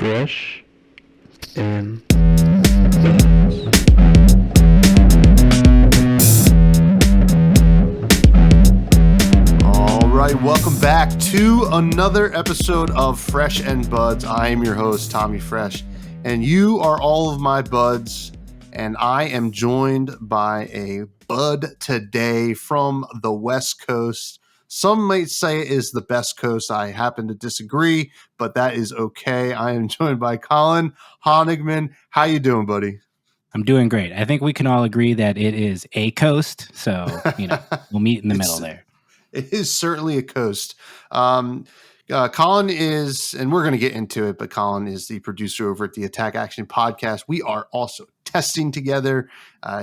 Fresh and All right, welcome back to another episode of Fresh and Buds. I am your host, Tommy Fresh, and you are all of my buds, and I am joined by a bud today from the West Coast. Some might say it is the best coast. I happen to disagree, but that is okay. I am joined by Colin Honigman. How you doing, buddy? I'm doing great. I think we can all agree that it is a coast, so we'll meet in the middle there. It is certainly a coast. Colin is, and we're going to get into it, but Colin is the producer over at the Attack Action Podcast. We are also testing together.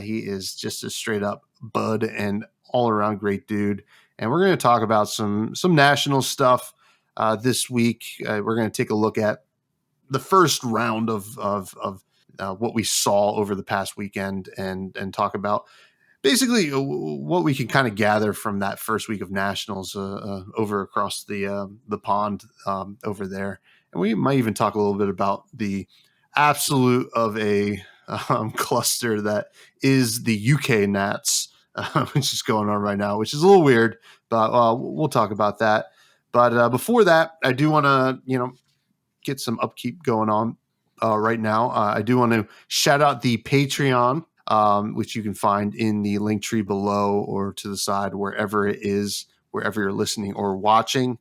He is just a straight up bud and all around great dude. And we're going to talk about some national stuff this week. We're going to take a look at the first round of what we saw over the past weekend and talk about basically what we can kind of gather from that first week of nationals over across the pond over there. And we might even talk a little bit about the absolute of a cluster that is the UK Nats, which is going on right now, which is a little weird, but we'll talk about that. But before that, I do want to, get some upkeep going on right now. I do want to shout out the Patreon, which you can find in the link tree below or to the side, wherever it is, wherever you're listening or watching.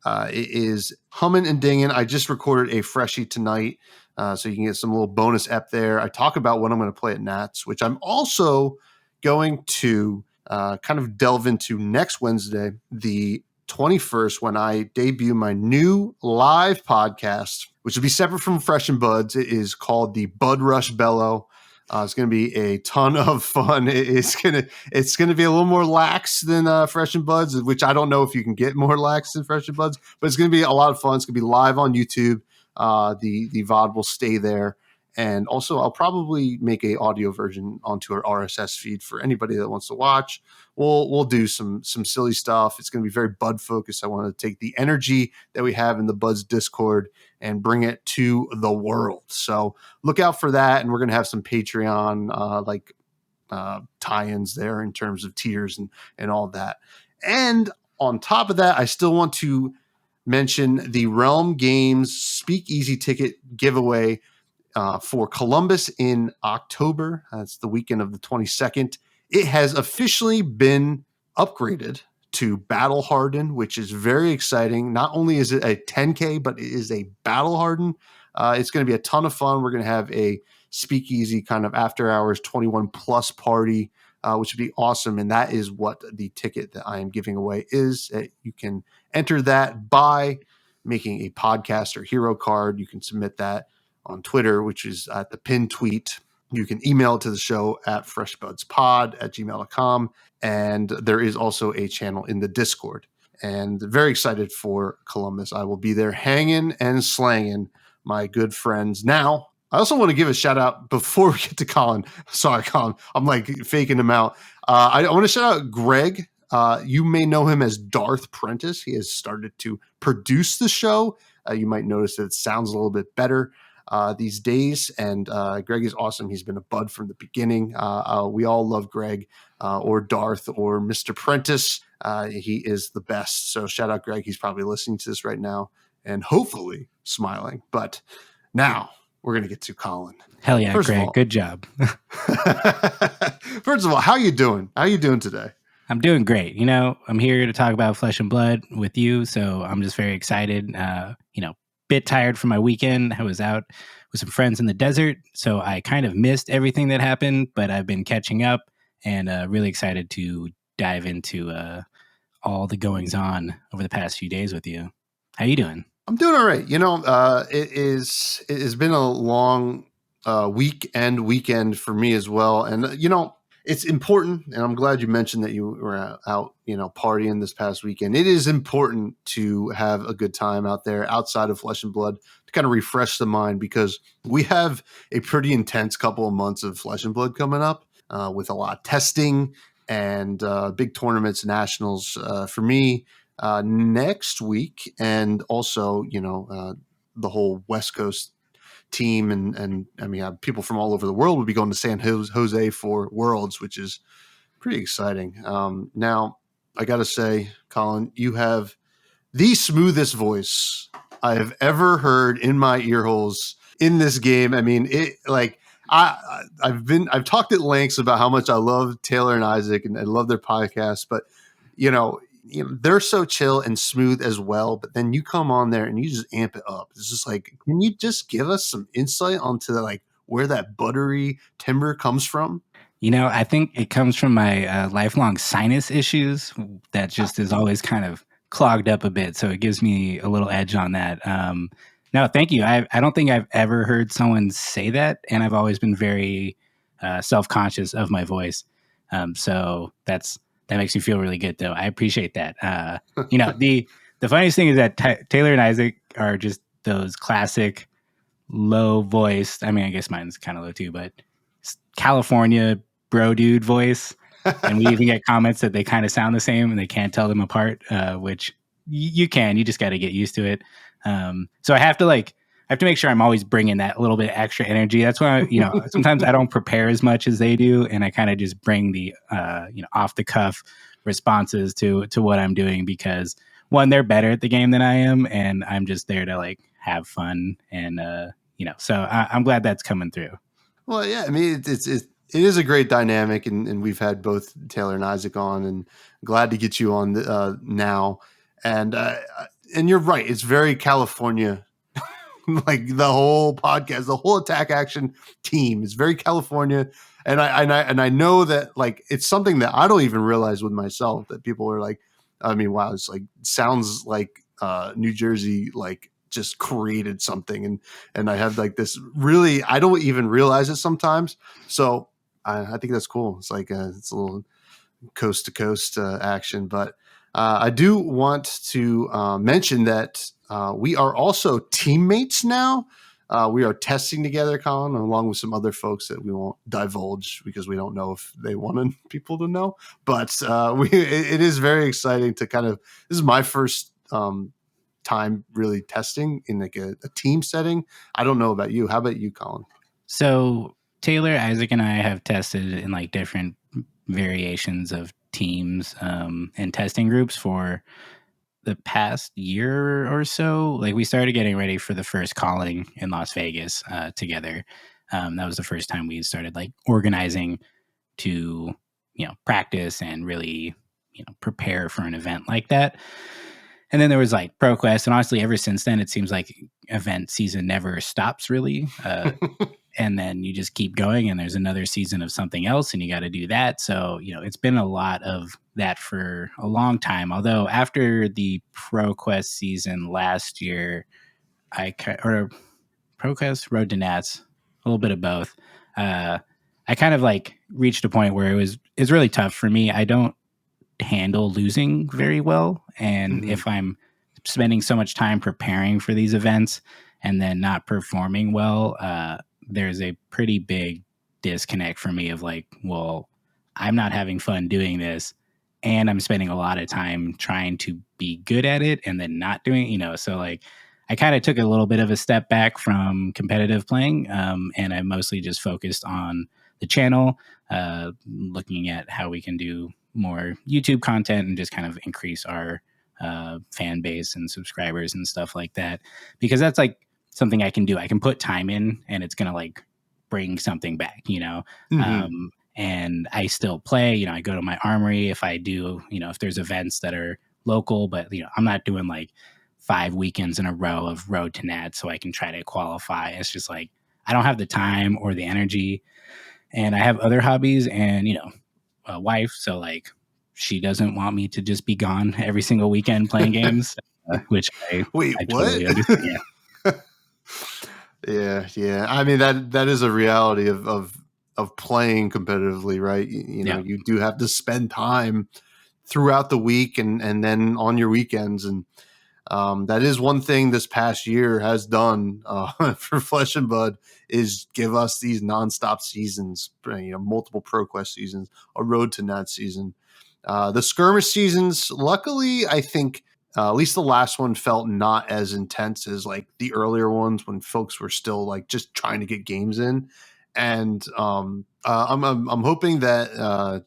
It is humming and dinging. I just recorded a freshie tonight, so you can get some little bonus ep there. I talk about what I'm going to play at Nats, which I'm also going to kind of delve into next Wednesday, the 21st, when I debut my new live podcast, which will be separate from Fresh and Buds. It is called the Bud Rush Bellow. It's going to be a ton of fun. It's going to be a little more lax than Fresh and Buds, which I don't know if you can get more lax than Fresh and Buds, but it's going to be a lot of fun. It's going to be live on YouTube. The VOD will stay there. And also, I'll probably make a audio version onto our RSS feed for anybody that wants to watch. We'll do some silly stuff. It's going to be very Bud focused. I want to take the energy that we have in the Buds Discord and bring it to the world. So look out for that. And we're going to have some Patreon tie-ins there in terms of tiers and all that. And on top of that, I still want to mention the Realm Games Speakeasy ticket giveaway for Columbus in October. That's the weekend of the 22nd. It has officially been upgraded to Battle Harden, which is very exciting. Not only is it a 10K, but it is a Battle Harden. It's going to be a ton of fun. We're going to have a speakeasy kind of after hours 21 plus party, which would be awesome. And that is what the ticket that I am giving away is. You can enter that by making a podcast or hero card. You can submit that on Twitter, which is at the pinned tweet. You can email it to the show at freshbudspod@gmail.com. And there is also a channel in the Discord. And very excited for Columbus. I will be there hanging and slanging my good friends. Now, I also want to give a shout out before we get to Colin. Sorry, Colin. I'm like faking him out. I want to shout out Greg. You may know him as Darth Prentice. He has started to produce the show. You might notice that it sounds a little bit better these days. And Greg is awesome. He's been a bud from the beginning. We all love Greg or Darth or Mr. Prentice. He is the best. So shout out Greg. He's probably listening to this right now and hopefully smiling. But now we're going to get to Colin. Hell yeah, Greg. Good job. First of all, how you doing? How you doing today? I'm doing great. I'm here to talk about Flesh and Blood with you. So I'm just very excited. Bit tired from my weekend. I was out with some friends in the desert, so I kind of missed everything that happened, but I've been catching up and really excited to dive into all the goings on over the past few days with you. How you doing? I'm doing all right. It has been a long weekend for me as well. And, it's important, and I'm glad you mentioned that you were out, partying this past weekend. It is important to have a good time out there outside of Flesh and Blood to kind of refresh the mind, because we have a pretty intense couple of months of Flesh and Blood coming up with a lot of testing and big tournaments, nationals for me next week. And also, the whole West Coast team, and I mean, people from all over the world would be going to San Jose for Worlds, which is pretty exciting. Now, I got to say, Colin, you have the smoothest voice I have ever heard in my ear holes in this game. I mean, I've talked at lengths about how much I love Taylor and Isaac and I love their podcast, but you know, they're so chill and smooth as well. But then you come on there and you just amp it up. It's just like, can you just give us some insight onto where that buttery timbre comes from? I think it comes from my lifelong sinus issues that just is always kind of clogged up a bit. So it gives me a little edge on that. No, thank you. I don't think I've ever heard someone say that. And I've always been very self-conscious of my voice. So that makes me feel really good, though. I appreciate that. The funniest thing is that Taylor and Isaac are just those classic low voice. I mean, I guess mine's kind of low too, but California bro dude voice. And we even get comments that they kind of sound the same and they can't tell them apart, which you can. You just got to get used to it. So I have to make sure I'm always bringing that little bit of extra energy. That's why sometimes I don't prepare as much as they do, and I kind of just bring the off the cuff responses to what I'm doing, because one, they're better at the game than I am, and I'm just there to have fun, and so I'm glad that's coming through. Well, yeah, I mean, it is a great dynamic, and we've had both Taylor and Isaac on, and glad to get you on now. And you're right, it's very California. Like the whole podcast, the whole Attack Action team is very California, and I know that it's something that I don't even realize with myself, that people are like, I mean, wow, it's sounds like New Jersey just created something, and I have this really, I don't even realize it sometimes. So I think that's cool. It's it's a little coast to coast action, but I do want to mention that we are also teammates now. We are testing together, Colin, along with some other folks that we won't divulge because we don't know if they want people to know. But it is very exciting to this is my first time really testing in a team setting. I don't know about you. How about you, Colin? So Taylor, Isaac, and I have tested in different variations of teams and testing groups for the past year or so. We started getting ready for the first calling in Las Vegas together. That was the first time we started organizing to practice and really prepare for an event like that. And then there was ProQuest, and honestly, ever since then, it seems like event season never stops really. And then you just keep going, and there's another season of something else, and you got to do that. So, it's been a lot of that for a long time. Although after the ProQuest season last year, ProQuest, Road to Nats, a little bit of both. I kind of reached a point where it's really tough for me. I don't handle losing very well. And if I'm spending so much time preparing for these events and then not performing well, there's a pretty big disconnect for me of well, I'm not having fun doing this, and I'm spending a lot of time trying to be good at it and then not doing, so I kind of took a little bit of a step back from competitive playing, and I mostly just focused on the channel, looking at how we can do more YouTube content and just kind of increase our fan base and subscribers and stuff like that, because that's something I can do. I can put time in, and it's gonna bring something back, and I still play. I go to my armory if I do, if there's events that are local, but I'm not doing 5 weekends in a row of Road to Nat so I can try to qualify. It's just I don't have the time or the energy, and I have other hobbies and a wife, so she doesn't want me to just be gone every single weekend playing games, which I totally understand. Yeah. I mean, that is a reality of playing competitively, right? You do have to spend time throughout the week and then on your weekends, and that is one thing this past year has done for Flesh and Blood, is give us these nonstop seasons, multiple ProQuest seasons, a Road to Nat season. The skirmish seasons, luckily, I think At least the last one felt not as intense as like the earlier ones when folks were still like just trying to get games in. And I'm hoping that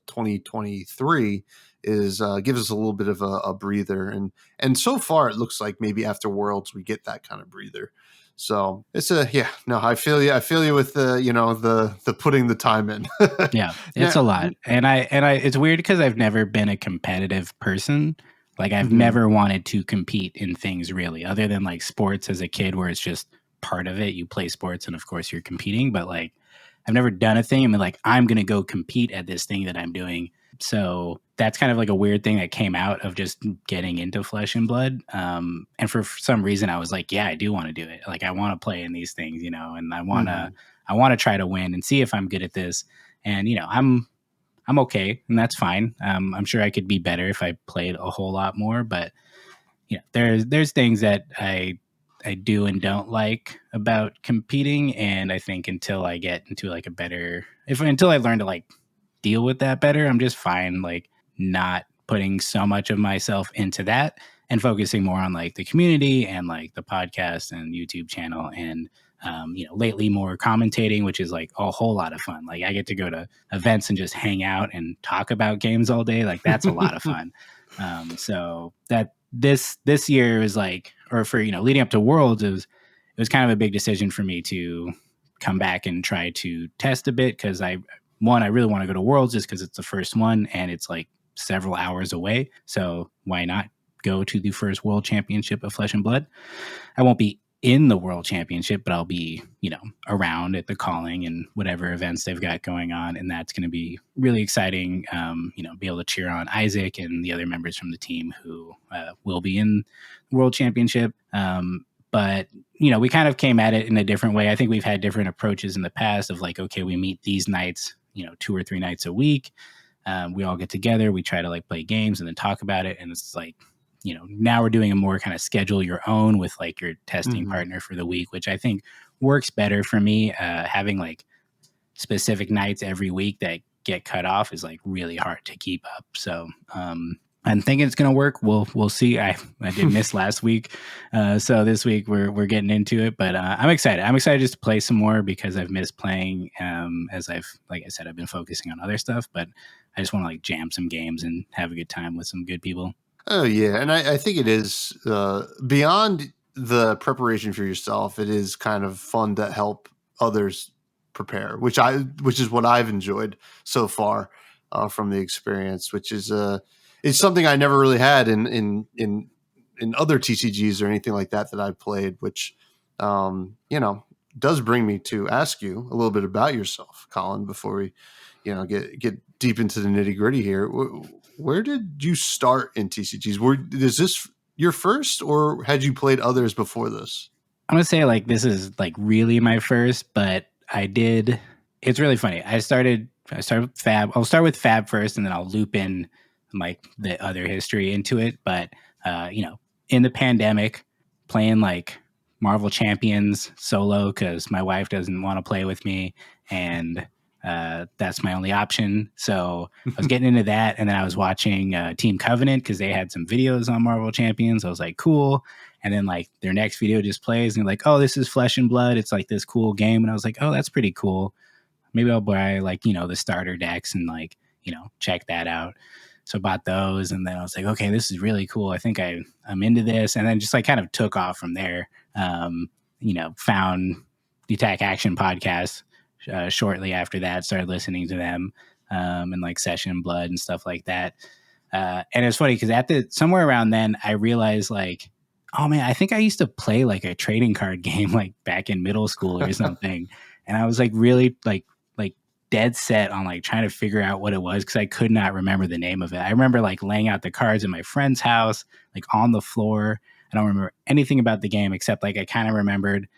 2023 is gives us a little bit of a breather, and so far it looks like maybe after Worlds we get that kind of breather. So it's I feel you with the putting the time in. Yeah, it's Now, a lot. And I it's weird because I've never been a competitive person. Like I've Mhm. never wanted to compete in things really, other than like sports as a kid where it's just part of it. You play sports and of course you're competing, but like I've never done a thing and been like, I'm gonna go compete at this thing that I'm doing. So that's kind of like a weird thing that came out of just getting into Flesh and Blood. And for some reason I was like, yeah, I do want to do it. Like I want to play in these things, you know, and I want to try to win and see if I'm good at this. And you know, I'm okay, and that's fine. I'm sure I could be better if I played a whole lot more, but you know, there's things that I do and don't like about competing, and I think until I get into like a better, if until I learn to like deal with that better, I'm just fine like not putting so much of myself into that and focusing more on like the community and like the podcast and YouTube channel and you know, lately more commentating, which is like a whole lot of fun. Like I get to go to events and just hang out and talk about games all day. Like that's a lot of fun. So that this year is like, or for, you know, leading up to Worlds, it was kind of a big decision for me to come back and try to test a bit because I really want to go to Worlds just because it's the first one and it's like several hours away. So why not go to the first World Championship of Flesh and Blood? I won't be in the World Championship, but I'll be, you know, around at the calling and whatever events they've got going on. And that's going to be really exciting, you know, be able to cheer on Isaac and the other members from the team who will be in the World Championship. But, you know, we kind of came at it in a different way. I think we've had different approaches in the past of like, okay, we meet these nights, you know, 2 or 3 nights a week. We all get together, we try to like play games and then talk about it. And it's like, you know, now we're doing a more kind of schedule your own with like your testing Mhm. partner for the week, which I think works better for me. Having like specific nights every week that get cut off is like really hard to keep up. So I'm thinking it's going to work. We'll see. I did miss last week, so this week we're getting into it. But I'm excited. I'm excited just to play some more because I've missed playing. As like I said, I've been focusing on other stuff, but I just want to like jam some games and have a good time with some good people. Oh yeah, and I think it is beyond the preparation for yourself. It is kind of fun to help others prepare, which is what I've enjoyed so far from the experience. Which is it's something I never really had in other TCGs or anything like that I've played. Which you know, does bring me to ask you a little bit about yourself, Colin, before we get deep into the nitty gritty here. Where did you start in TCGs? Is this your first, or had you played others before this? I'm gonna say like this is like really my first, but I did. It's really funny. I started with Fab. I'll start with Fab first, and then I'll loop in like the other history into it. But you know, in the pandemic, playing like Marvel Champions solo because my wife doesn't want to play with me, and that's my only option. So I was getting into that, and then I was watching Team Covenant because they had some videos on Marvel Champions. I was like, cool. And then like their next video just plays, and they're like, oh, this is Flesh and Blood. It's like this cool game, and I was like, oh, that's pretty cool. Maybe I'll buy like, you know, the starter decks and like, you know, check that out. So I bought those, and then I was like, okay, this is really cool. I think I'm into this, and then just like kind of took off from there. You know, found the Attack Action podcast shortly after that, started listening to them and like Session Blood and stuff like that. And it's funny because somewhere around then, I realized like, oh man, I think I used to play like a trading card game like back in middle school or something, and I was like really like dead set on like trying to figure out what it was because I could not remember the name of it. I remember like laying out the cards in my friend's house, like on the floor. I don't remember anything about the game except like I kind of remembered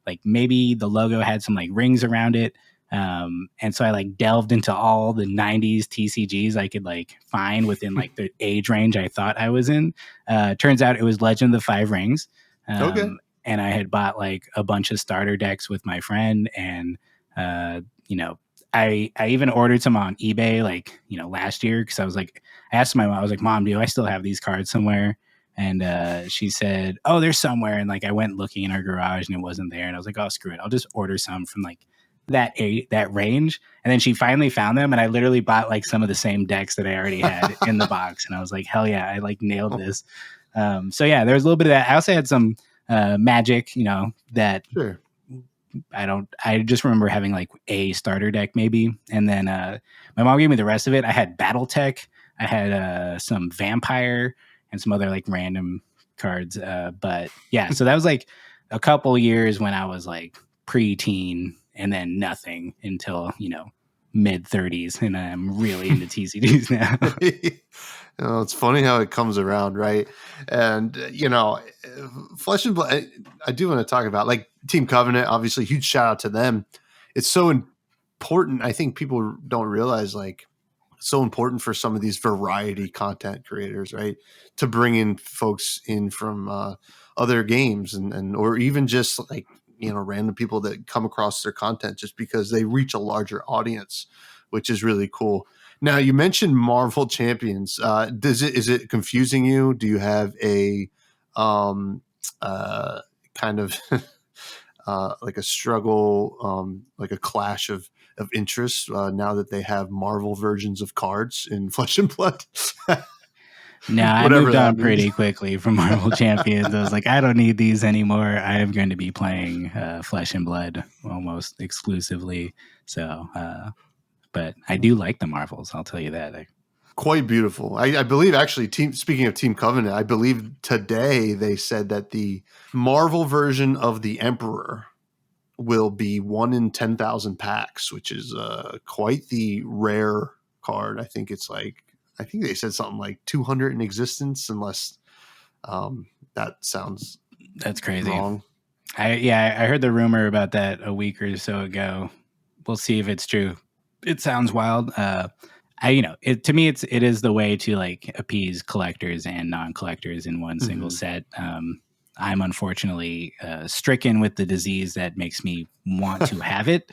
like maybe the logo had some like rings around it. And so I like delved into all the 90s TCGs I could like find within like the age range I thought I was in. Turns out it was Legend of the Five Rings. Okay. And I had bought like a bunch of starter decks with my friend, and you know, I even ordered some on eBay like, you know, last year because I was like, I asked my mom, I was like, Mom, do I still have these cards somewhere? And she said, "Oh, there's somewhere." And like I went looking in our garage and it wasn't there. And I was like, "Oh, screw it! I'll just order some from like that range." And then she finally found them, and I literally bought like some of the same decks that I already had in the box. And I was like, "Hell yeah! I like nailed this." So yeah, there was a little bit of that. I also had some Magic, that Sure. I just remember having like a starter deck maybe. And then my mom gave me the rest of it. I had Battletech, I had some Vampire and some other like random cards. But yeah, so that was like a couple years when I was like pre-teen, and then nothing until, mid 30s. And I'm really into TCGs now. It's funny how it comes around, right? And Flesh and Blood, I do want to talk about like Team Covenant. Obviously, huge shout out to them. It's so important. I think people don't realize like it's so important for some of these variety content creators, right? To bring in folks in from other games and or even just like random people that come across their content just because they reach a larger audience, which is really cool. Now you mentioned Marvel Champions. Is it confusing you? Do you have a kind of like a struggle, like a clash of interests now that they have Marvel versions of cards in Flesh and Blood? No, I moved on pretty quickly from Marvel Champions. I was like, I don't need these anymore. I am going to be playing Flesh and Blood almost exclusively. So, but I do like the Marvels. I'll tell you that. Quite beautiful. I believe actually, speaking of Team Covenant, I believe today they said that the Marvel version of the Emperor will be 1 in 10,000 packs, which is quite the rare card. I think they said something like 200 in existence, unless that sounds that's crazy. Wrong. I heard the rumor about that a week or so ago. We'll see if it's true. It sounds wild. To me, it is the way to like appease collectors and non-collectors in one single set. I'm unfortunately stricken with the disease that makes me want to have it,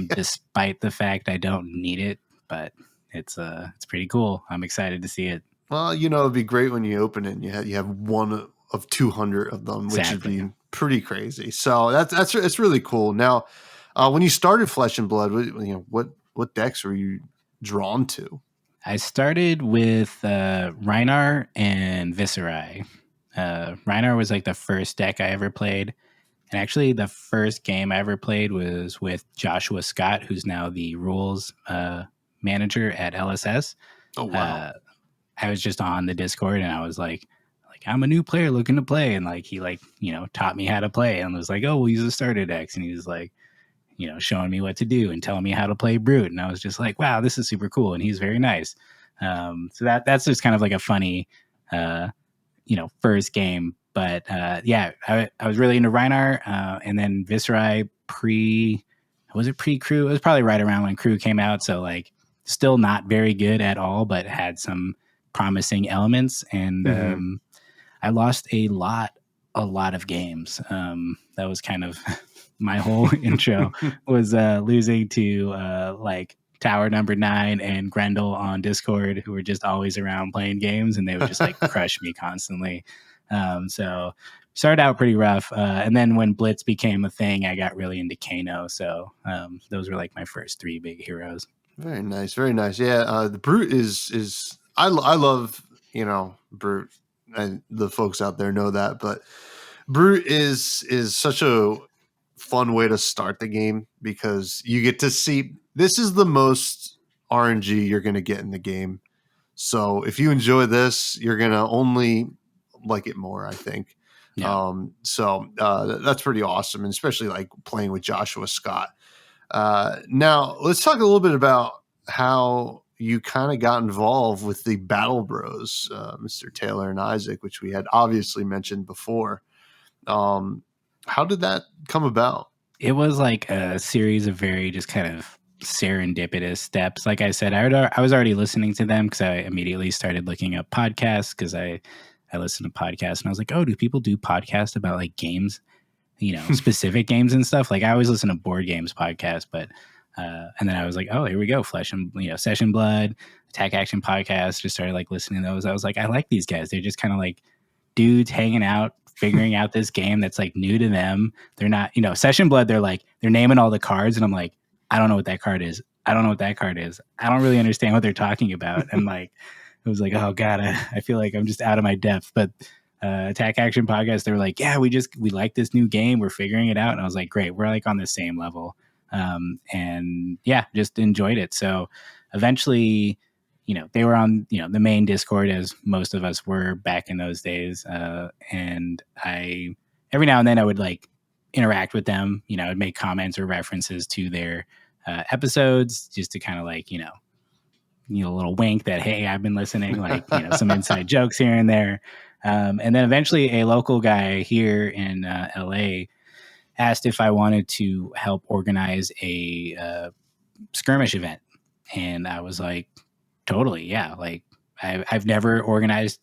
despite the fact I don't need it. But it's pretty cool. I'm excited to see it. Well, it'd be great when you open it and you have one of 200 of them, which would be pretty crazy. So that's really cool. Now, when you started Flesh and Blood, what decks were you drawn to? I started with Rhinar and Viserai. Rhinar was like the first deck I ever played. And actually the first game I ever played was with Joshua Scott, who's now the rules manager at LSS. Oh, wow. I was just on the Discord and I was like, I'm a new player looking to play. And like, he taught me how to play and was like, oh, we'll use the starter decks. And he was like, showing me what to do and telling me how to play Brute. And I was just like, wow, this is super cool. And he's very nice. So that's just kind of like a funny, first game. But I was really into Rhinar. And then Viserai was it pre-Crew? It was probably right around when Crew came out. So like still not very good at all, but had some promising elements. And I lost a lot of games. That was kind of my whole intro was losing to like Tower Number 9 and Grendel on Discord, who were just always around playing games, and they would just like crush me constantly. So started out pretty rough. And then when Blitz became a thing, I got really into Kano. So those were like my first 3 big heroes. Very nice. Very nice. Yeah. The Brute is I love, Brute, and the folks out there know that, but Brute is such a fun way to start the game because you get to see this is the most RNG you're going to get in the game. So if you enjoy this, you're going to only like it more, I think. Yeah. That's pretty awesome. And especially like playing with Joshua Scott. Now let's talk a little bit about how you kind of got involved with the Battle Bros, Mr. Taylor and Isaac, which we had obviously mentioned before. How did that come about? It was like a series of very just kind of serendipitous steps. Like I said, I was already listening to them because I immediately started looking up podcasts because I listened to podcasts and I was like, oh, do people do podcasts about like games, specific games and stuff? Like I always listen to board games podcasts, but and then I was like, oh, here we go. Session Blood, Attack Action Podcast. Just started like listening to those. I was like, I like these guys. They're just kind of like dudes hanging out, figuring out this game that's like new to them. They're not, Session Blood, they're naming all the cards, and I'm like, I don't know what that card is. I don't know what that card is. I don't really understand what they're talking about. And like, it was like, oh God, I feel like I'm just out of my depth. But Attack Action Podcast, they were like, yeah, we like this new game. We're figuring it out. And I was like, great. We're like on the same level. And yeah, just enjoyed it. So eventually, they were on, the main Discord, as most of us were back in those days. And every now and then I would like interact with them, I'd make comments or references to their episodes, just to kind of like, a little wink that, hey, I've been listening, like, some inside jokes here and there. And then eventually a local guy here in LA asked if I wanted to help organize a skirmish event. And I was like, totally. Yeah. Like I've never organized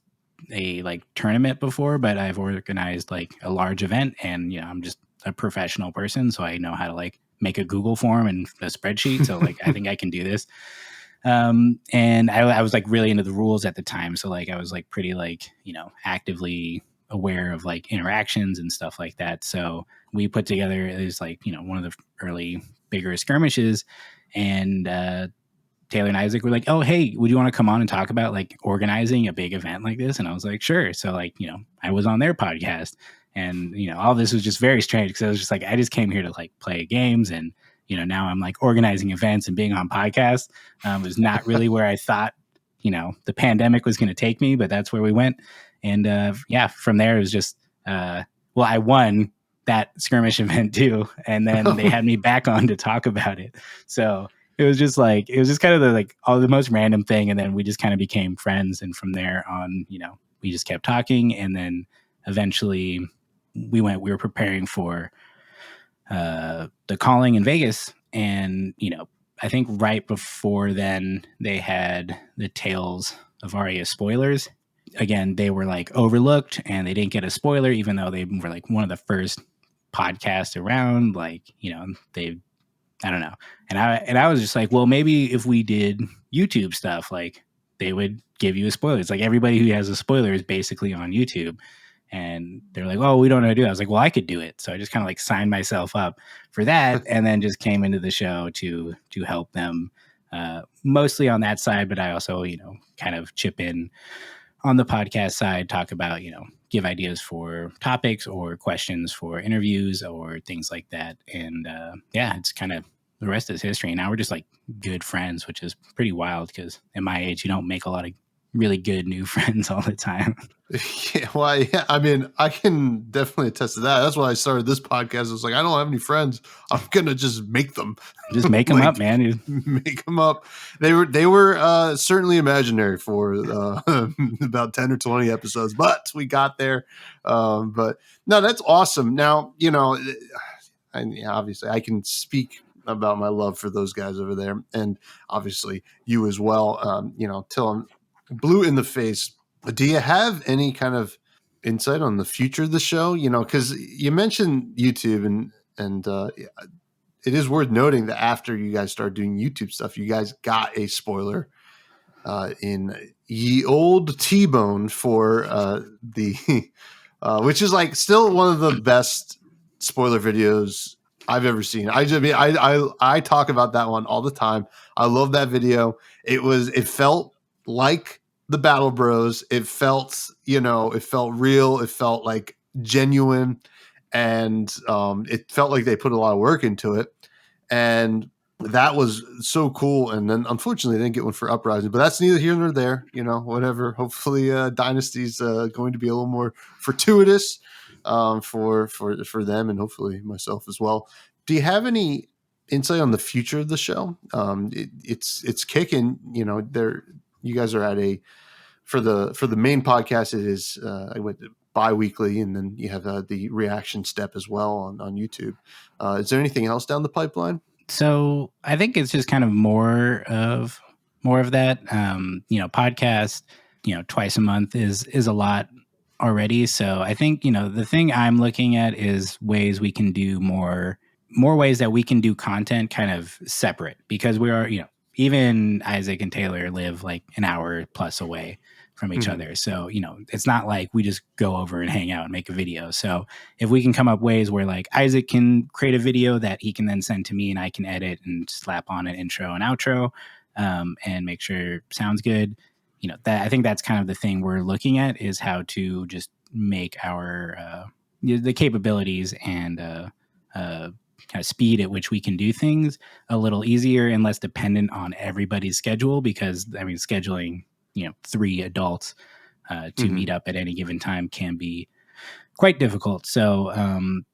a like tournament before, but I've organized like a large event, and, I'm just a professional person. So I know how to like make a Google form and a spreadsheet. So like, I think I can do this. And I was like really into the rules at the time. So like, I was like pretty like, actively aware of like interactions and stuff like that. So we put together, it was like, one of the early bigger skirmishes, and, Taylor and Isaac were like, oh, hey, would you want to come on and talk about like organizing a big event like this? And I was like, sure. So like, I was on their podcast, and, all this was just very strange, because I was just like, I just came here to like play games, and, now I'm like organizing events and being on podcasts. Was not really where I thought, the pandemic was going to take me, but that's where we went. And yeah, from there it was just, I won that skirmish event too. And then they had me back on to talk about it. So it was just kind of the, like all the most random thing. And then we just kind of became friends. And from there on, we just kept talking. And then eventually we were preparing for the Calling in Vegas. And, I think right before then they had the Tales of Aria spoilers. Again, they were like overlooked, and they didn't get a spoiler, even though they were like one of the first podcasts around. Like, I don't know. And I was just like, well, maybe if we did YouTube stuff, like they would give you a spoiler. It's like everybody who has a spoiler is basically on YouTube. And they're like, oh, we don't know how to do it. I was like, well, I could do it. So I just kind of like signed myself up for that, and then just came into the show to help them, mostly on that side. But I also, kind of chip in on the podcast side, talk about, give ideas for topics or questions for interviews or things like that. And yeah, it's kind of, the rest is history. Now we're just like good friends, which is pretty wild, because at my age, you don't make a lot of really good new friends all the time. Yeah, well, yeah, I mean, I can definitely attest to that. That's why I started this podcast. It's like, I don't have any friends. I'm gonna just make them. Just make them up, man. Make them up. They were certainly imaginary for about 10 or 20 episodes, but we got there. But no, that's awesome. Now, obviously I can speak about my love for those guys over there, and obviously you as well. Till I'm blue in the face. Do you have any kind of insight on the future of the show? Because you mentioned YouTube, and it is worth noting that after you guys started doing YouTube stuff, you guys got a spoiler in ye old T-Bone for the which is like still one of the best spoiler videos I've ever seen. I talk about that one all the time. I love that video. It felt like the Battle Bros. It felt real. It felt like genuine, and it felt like they put a lot of work into it, and that was so cool. And then unfortunately they didn't get one for Uprising, but that's neither here nor there. Whatever. Hopefully Dynasty's going to be a little more fortuitous for them, and hopefully myself as well. Do you have any insight on the future of the show? It's kicking. You guys are at for the main podcast. It is bi-weekly, and then you have the reaction step as well on YouTube. Is there anything else down the pipeline? So I think it's just kind of more of that. Podcast, twice a month is a lot already. So I think, the thing I'm looking at is ways we can do more ways that we can do content kind of separate, because we are, even Isaac and Taylor live like an hour plus away. from each other. So, it's not like we just go over and hang out and make a video. So if we can come up ways where like Isaac can create a video that he can then send to me and I can edit and slap on an intro and outro, and make sure it sounds good, that I think that's kind of the thing we're looking at, is how to just make our the capabilities and kind of speed at which we can do things a little easier and less dependent on everybody's schedule. Because scheduling 3 adults to meet up at any given time can be quite difficult. So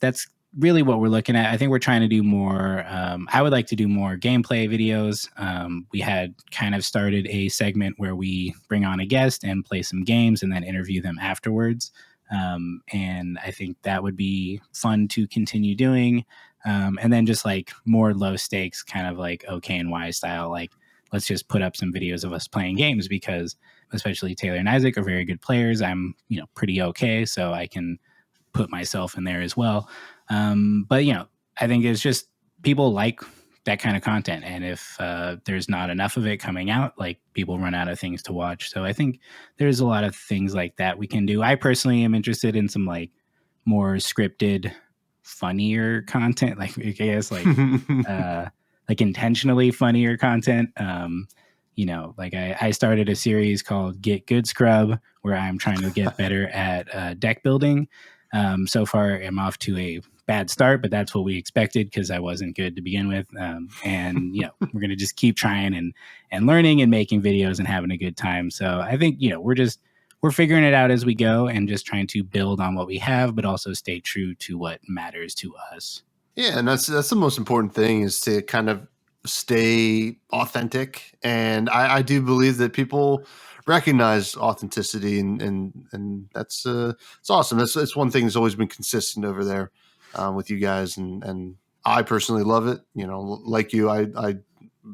that's really what we're looking at. I think we're trying to do more. I would like to do more gameplay videos. We had kind of started a segment where we bring on a guest and play some games and then interview them afterwards. And I think that would be fun to continue doing. And then just like more low stakes, kind of like OK and Y style, like let's just put up some videos of us playing games, because especially Taylor and Isaac are very good players. I'm, pretty okay, so I can put myself in there as well. But I think it's just people like that kind of content, and if there's not enough of it coming out, like people run out of things to watch. So I think there's a lot of things like that we can do. I personally am interested in some like more scripted, funnier content, like I guess like intentionally funnier content. Like I started a series called Get Good Scrub, where I'm trying to get better at deck building. So far, I'm off to a bad start, but that's what we expected because I wasn't good to begin with. And we're going to just keep trying and learning and making videos and having a good time. So I think, we're figuring it out as we go and just trying to build on what we have, but also stay true to what matters to us. Yeah, and that's the most important thing, is to kind of stay authentic. And I do believe that people recognize authenticity, and that's it's awesome. That's one thing that's always been consistent over there with you guys, and I personally love it. Like you, I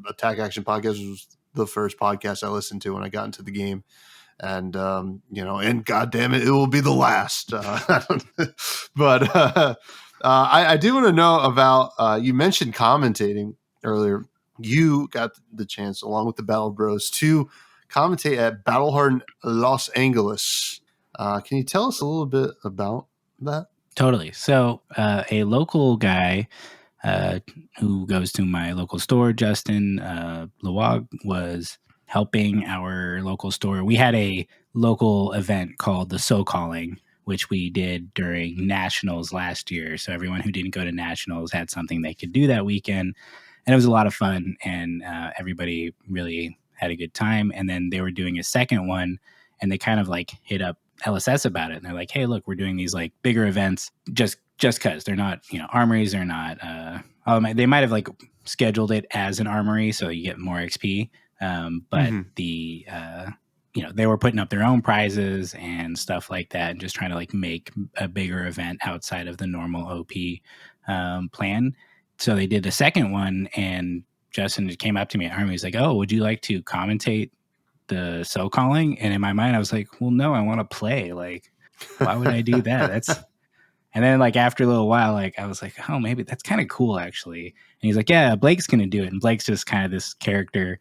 Attack Action Podcast was the first podcast I listened to when I got into the game. And, and God damn it, it will be the last. But I do want to know about, you mentioned commentating earlier. You got the chance, along with the Battle Bros, to commentate at Battle Hardened Los Angeles. Can you tell us a little bit about that? Totally. So a local guy who goes to my local store, Justin Lawag, was helping our local store. We had a local event called the So Calling, which we did during Nationals last year. So everyone who didn't go to Nationals had something they could do that weekend. And it was a lot of fun, and everybody really had a good time. And then they were doing a second one, and they kind of like hit up LSS about it. And they're like, hey, look, we're doing these like bigger events just because they're not, armories. They're not, they might have like scheduled it as an armory so you get more XP. But they were putting up their own prizes and stuff like that, and just trying to like make a bigger event outside of the normal OP plan. So they did the second one, and Justin came up to me at Army. He's like, oh, would you like to commentate the So Calling? And in my mind, I was like, well, no, I want to play. Like, why would I do that? And then like after a little while, like I was like, oh, maybe that's kind of cool actually. And he's like, yeah, Blake's going to do it. And Blake's just kind of this character.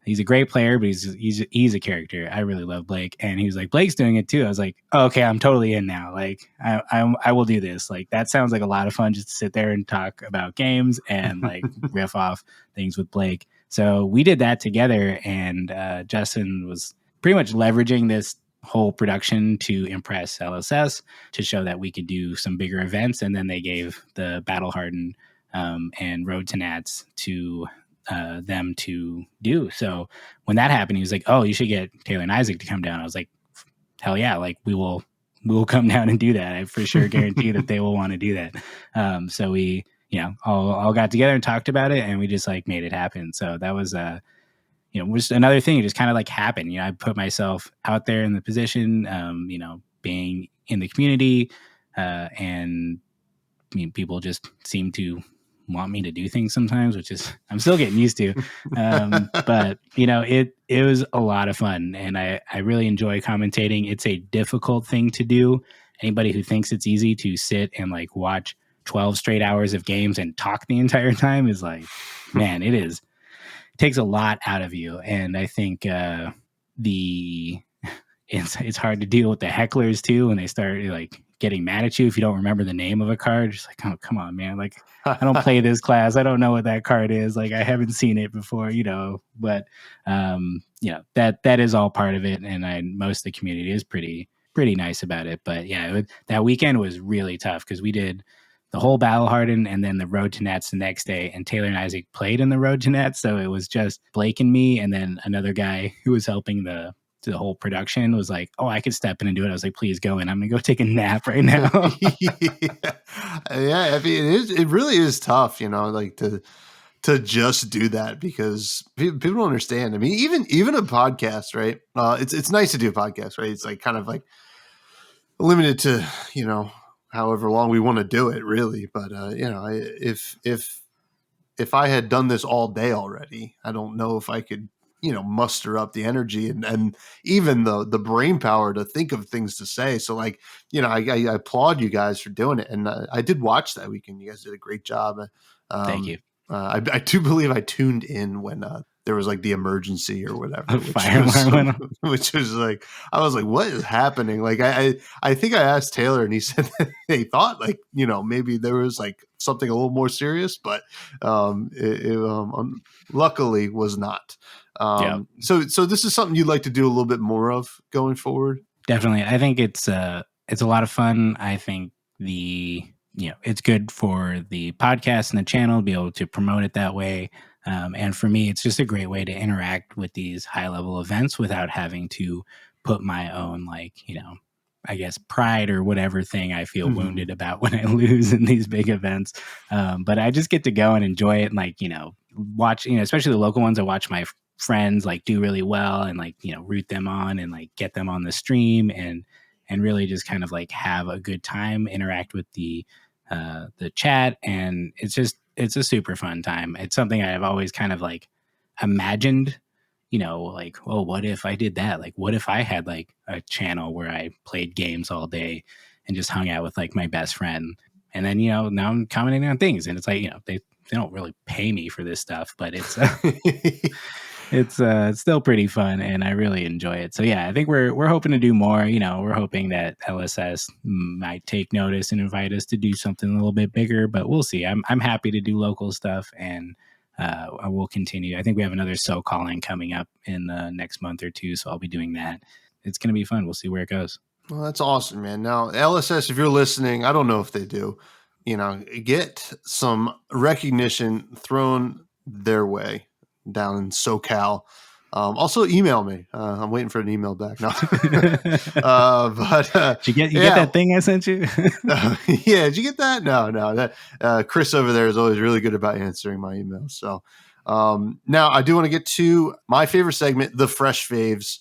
He's a great player, but he's a character. I really love Blake. And he was like, Blake's doing it too. I was like, oh, okay, I'm totally in now. Like I will do this. Like that sounds like a lot of fun, just to sit there and talk about games and like riff off things with Blake. So we did that together, and Justin was pretty much leveraging this whole production to impress LSS, to show that we could do some bigger events. And then they gave the Battle Hardened and Road to Nats to them to do. So when that happened, he was like, oh, you should get Taylor and Isaac to come down. I was like, hell yeah, like we will come down and do that. I for sure guarantee that they will want to do that. So we all got together and talked about it, and we just like made it happen. So that was was another thing. It just kind of like happened. I put myself out there in the position, being in the community, and people just seem to want me to do things sometimes, which is I'm still getting used to. But it was a lot of fun, and I really enjoy commentating. It's a difficult thing to do. Anybody who thinks it's easy to sit and like watch 12 straight hours of games and talk the entire time is like, man, it takes a lot out of you. And I think it's hard to deal with the hecklers too when they start like getting mad at you if you don't remember the name of a card. Just like, oh, come on, man. Like, I don't play this class. I don't know what that card is. Like, I haven't seen it before, but that is all part of it. And most of the community is pretty nice about it. But yeah, that weekend was really tough because we did the whole Battle Hardened and then the Road to Nats the next day. And Taylor and Isaac played in the Road to Nats. So it was just Blake and me. And then another guy who was helping the whole production was like, oh, I could step in and do it. I was like, please go in. I'm going to go take a nap right now. Yeah. I mean, it really is tough, like to just do that because people don't understand. I mean, even a podcast, right? It's nice to do a podcast, right? It's like kind of like limited to, however long we want to do it really. But, if I had done this all day already, I don't know if I could, muster up the energy and even the brain power to think of things to say. So like, I applaud you guys for doing it. And I did watch that weekend. You guys did a great job. Thank you. I do believe I tuned in when there was like the emergency or whatever, which was like, I was like, what is happening? Like, I think I asked Taylor and he said that they thought like, maybe there was like something a little more serious, but luckily was not. So this is something you'd like to do a little bit more of going forward. Definitely. I think it's a lot of fun. I think it's good for the podcast and the channel to be able to promote it that way. And for me, it's just a great way to interact with these high level events without having to put my own, I guess, pride or whatever thing I feel wounded about when I lose in these big events. But I just get to go and enjoy it and watch, especially the local ones. I watch my friends do really well and root them on and get them on the stream and really just kind of have a good time, interact with the chat. And it's a super fun time. It's something I've always kind of imagined, oh, what if I did that? What if I had a channel where I played games all day and just hung out with my best friend? And then, now I'm commenting on things and it's they don't really pay me for this stuff, but it's it's still pretty fun and I really enjoy it. So yeah, I think we're hoping to do more. We're hoping that LSS might take notice and invite us to do something a little bit bigger, but we'll see. I'm happy to do local stuff and I will continue. I think we have another So Calling coming up in the next month or two, so I'll be doing that. It's going to be fun. We'll see where it goes. Well, that's awesome, man. Now, LSS, if you're listening, I don't know if they do, get some recognition thrown their way down in SoCal. Also email me. I'm waiting for an email back now. Did you get that thing I sent you? Yeah. Did you get that? No. That Chris over there is always really good about answering my emails. So now I do want to get to my favorite segment, the Fresh Faves,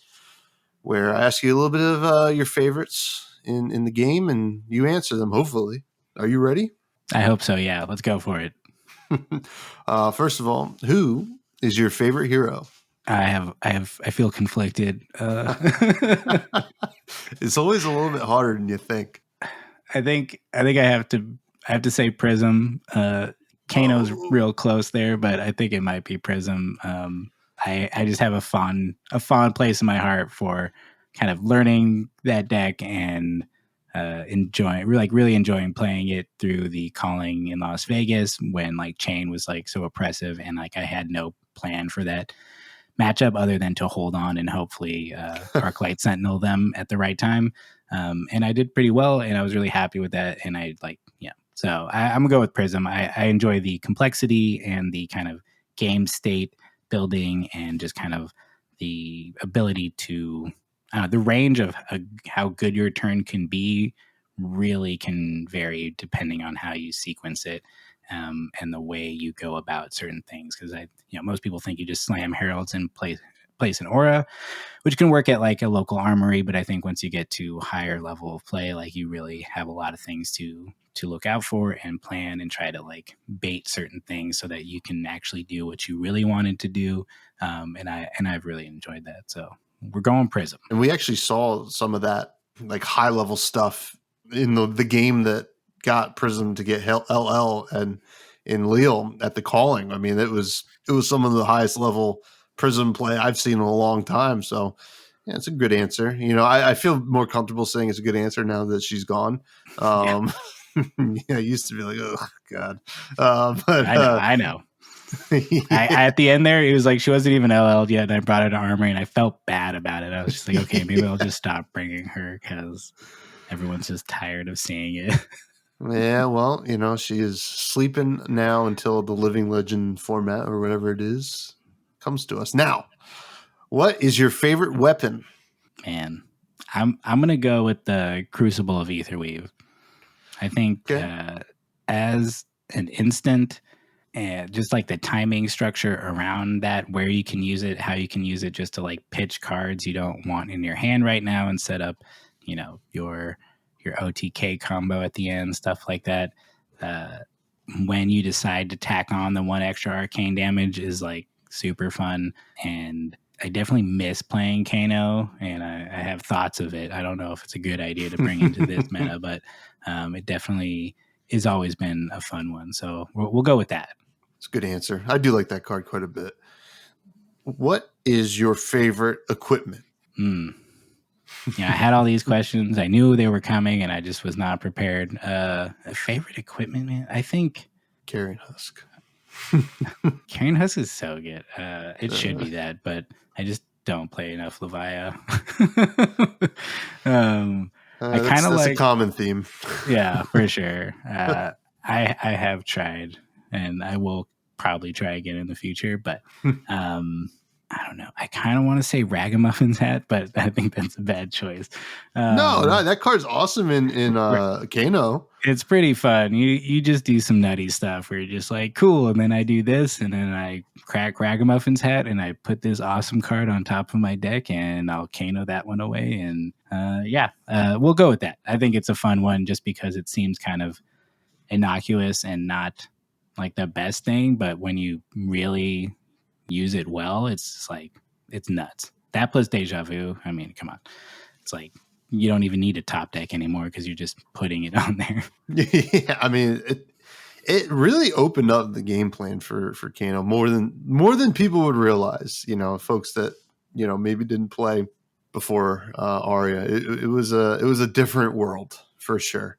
where I ask you a little bit of your favorites in the game and you answer them. Hopefully, are you ready? I hope so. Yeah, let's go for it. First of all, who is your favorite hero? I feel conflicted. It's always a little bit harder than you think. I think I have to say Prism. Kano's real close there, but I think it might be Prism. I just have a fond place in my heart for kind of learning that deck and really enjoying playing it through the calling in Las Vegas when Chain was so oppressive and I had no plan for that matchup other than to hold on and hopefully Arclight Sentinel them at the right time. And I did pretty well and I was really happy with that. And so I'm gonna go with Prism. I enjoy the complexity and the kind of game state building and just kind of the ability to the range of how good your turn can be really can vary depending on how you sequence it and the way you go about certain things. Because most people think you just slam heralds and place an aura, which can work at a local armory. But I think once you get to higher level of play, you really have a lot of things to look out for and plan and try to bait certain things so that you can actually do what you really wanted to do. And I've really enjoyed that. So we're going Prism. And we actually saw some of that high level stuff in the game that got Prism to get LL and in Lille at the calling. I mean, it was some of the highest level Prism play I've seen in a long time. So Yeah, it's a good answer. I feel more comfortable saying it's a good answer now that she's gone. Yeah. I used to be like, oh God. But I know. At the end there, it was like she wasn't even LL'd yet, and I brought her to Armory, and I felt bad about it. I was just like, okay, maybe I'll just stop bringing her because everyone's just tired of seeing it. Yeah, well, she is sleeping now until the Living Legend format or whatever it is comes to us. Now, what is your favorite weapon? Man, I'm gonna go with the Crucible of Aetherweave. I think Okay. as an instant, and just like the timing structure around that, where you can use it, how you can use it, just to like pitch cards you don't want in your hand right now and set up, your OTK combo at the end, stuff like that. Uh, when you decide to tack on the one extra arcane damage is like super fun, and I definitely miss playing Kano, and I have thoughts of it. I don't know if it's a good idea to bring into this meta, but it definitely has always been a fun one. So we'll go with that. It's a good answer. I do like that card quite a bit. What is your favorite equipment? Yeah, I had all these questions. I knew they were coming, and I just was not prepared. Favorite equipment, man? I think Carrying Husk. Carrying Husk is so good. It should be that, but I just don't play enough Levia. I kind of that's like a common theme. Yeah, for sure. I have tried, and I will probably try again in the future. But I don't know. I kind of want to say Ragamuffins hat, but I think that's a bad choice. No, that card's awesome in Kano. It's pretty fun. You just do some nutty stuff where you're just like, cool, and then I do this, and then I crack Ragamuffins hat, and I put this awesome card on top of my deck, and I'll Kano that one away, and we'll go with that. I think it's a fun one just because it seems kind of innocuous and not like the best thing, but when you really use it well, it's like it's nuts. That plus Deja Vu. I mean, come on, it's like you don't even need a top deck anymore because you're just putting it on there. Yeah, I mean, it really opened up the game plan for Kano more than people would realize. Folks that maybe didn't play before Aria. It was a different world for sure.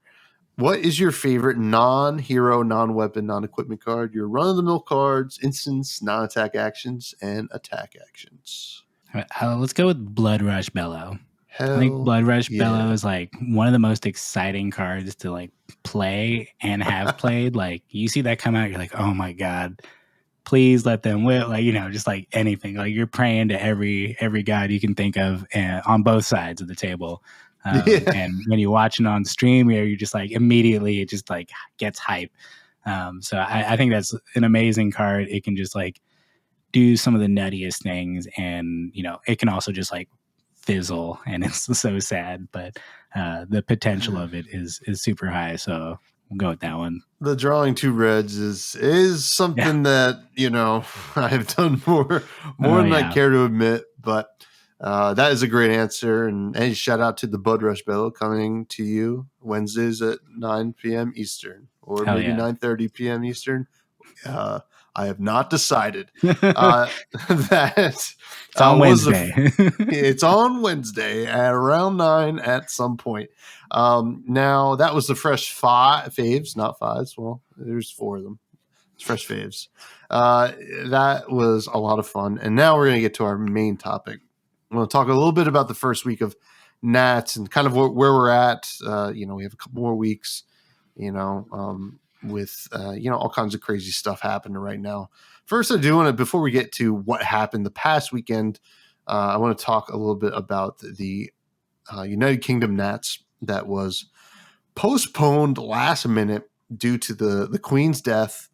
What is your favorite non-hero, non-weapon, non-equipment card? Your run-of-the-mill cards, instants, non-attack actions, and attack actions. Let's go with Blood Rush Bellow. Hell I think Blood Rush yeah. Bellow is like one of the most exciting cards to like play and have played. Like you see that come out, you're like, oh my god, please let them win. Like just like anything. Like you're praying to every god you can think of on both sides of the table. And when you're watching on stream, you're just like immediately it just like gets hype. So I think that's an amazing card. It can just like do some of the nuttiest things, and it can also just like fizzle, and it's so sad. But the potential of it is super high. So we'll go with that one. The drawing two reds is something that I have done more than I care to admit, but that is a great answer. And hey, shout out to the Blood Rush Bellow coming to you Wednesdays at 9 p.m. Eastern, or maybe 9:30 p.m. Eastern. I have not decided. That it's on Wednesday. It's on Wednesday at around 9 at some point. Now that was the Fresh Faves, not fives. Well, there's 4 of them. It's Fresh Faves. That was a lot of fun. And now we're going to get to our main topic. I'm going to talk a little bit about the first week of Nats and kind of where we're at. We have a couple more weeks, with all kinds of crazy stuff happening right now. First, I do want to, before we get to what happened the past weekend, I want to talk a little bit about the United Kingdom Nats that was postponed last minute due to the Queen's death,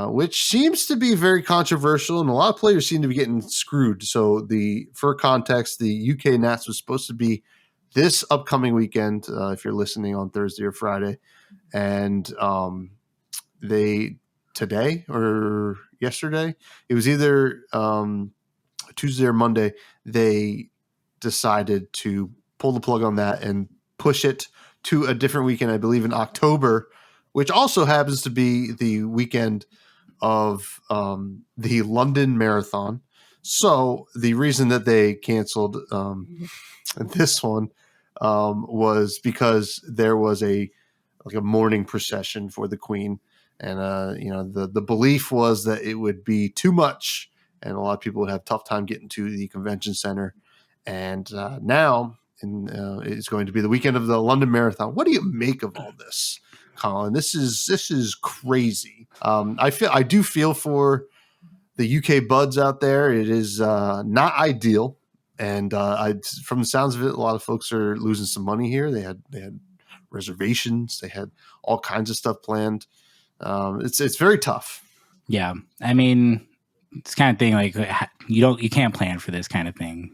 which seems to be very controversial, and a lot of players seem to be getting screwed. So, for context, the UK Nats was supposed to be this upcoming weekend, if you're listening on Thursday or Friday, and they today or yesterday, it was either Tuesday or Monday, they decided to pull the plug on that and push it to a different weekend, I believe in October, which also happens to be the weekend of the London Marathon. So the reason that they canceled this one was because there was a mourning procession for the Queen, and the belief was that it would be too much, and a lot of people would have a tough time getting to the convention center. And now it's going to be the weekend of the London Marathon. What do you make of all this, Colin? This is crazy. I do feel for the UK buds out there. It is not ideal, and from the sounds of it, a lot of folks are losing some money here. They had reservations, they had all kinds of stuff planned. It's very tough. Yeah, I mean, it's kind of thing like you can't plan for this kind of thing.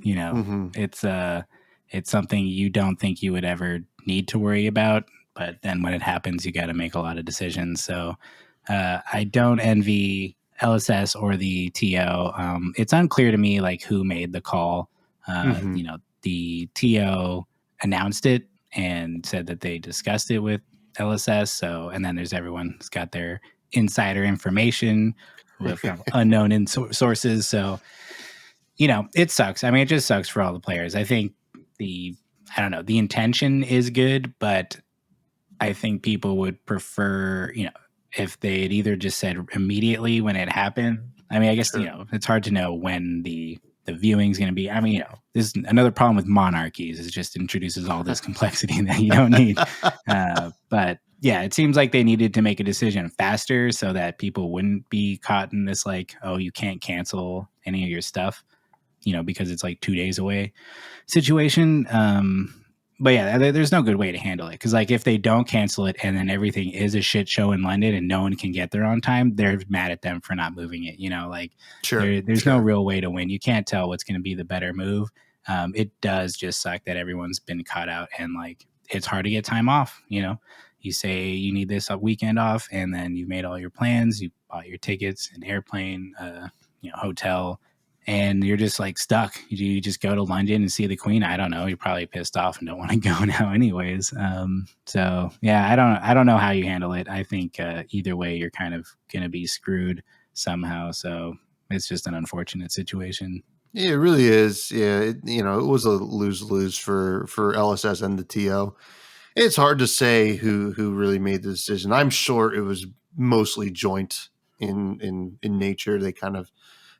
It's something you don't think you would ever need to worry about, but then when it happens, you got to make a lot of decisions. So I don't envy LSS or the TO. It's unclear to me like who made the call. The TO announced it and said that they discussed it with LSS. So, and then there's everyone's got their insider information from unknown sources. So, it sucks. I mean, it just sucks for all the players. I think the intention is good, but I think people would prefer, if they had either just said immediately when it happened. I mean, I guess, it's hard to know when the viewing's going to be. I mean, this is another problem with monarchies. It just introduces all this complexity that you don't need. But yeah, it seems like they needed to make a decision faster so that people wouldn't be caught in this like, oh, you can't cancel any of your stuff, because it's like 2 days away situation. But yeah, there's no good way to handle it, because like if they don't cancel it and then everything is a shit show in London and no one can get there on time, they're mad at them for not moving it. There's no real way to win. You can't tell what's going to be the better move. It does just suck that everyone's been caught out, and like it's hard to get time off. You say you need this weekend off, and then you've made all your plans, you bought your tickets, an airplane, hotel, and you're just like stuck. You just go to London and see the Queen. I don't know. You're probably pissed off and don't want to go now anyways. So yeah, I don't know how you handle it. I think either way, you're kind of going to be screwed somehow. So it's just an unfortunate situation. Yeah, it really is. Yeah, it was a lose-lose for LSS and the TO. It's hard to say who really made the decision. I'm sure it was mostly joint in nature. They kind of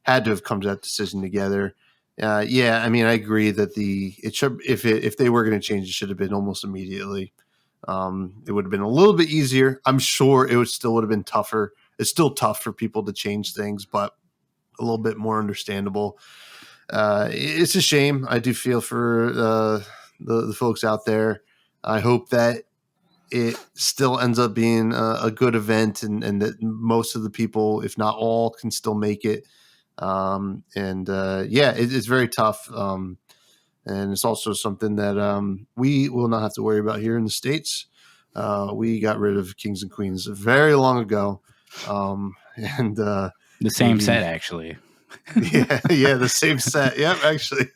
had to have come to that decision together. Yeah, I mean, I agree that if they were going to change, it should have been almost immediately. It would have been a little bit easier. I'm sure it still would have been tougher. It's still tough for people to change things, but a little bit more understandable. It's a shame. I do feel for the folks out there. I hope that it still ends up being a good event, and that most of the people, if not all, can still make it. It's very tough. And it's also something that we will not have to worry about here in the States. We got rid of Kings and Queens very long ago. The same set, actually. the same set. Yep, actually.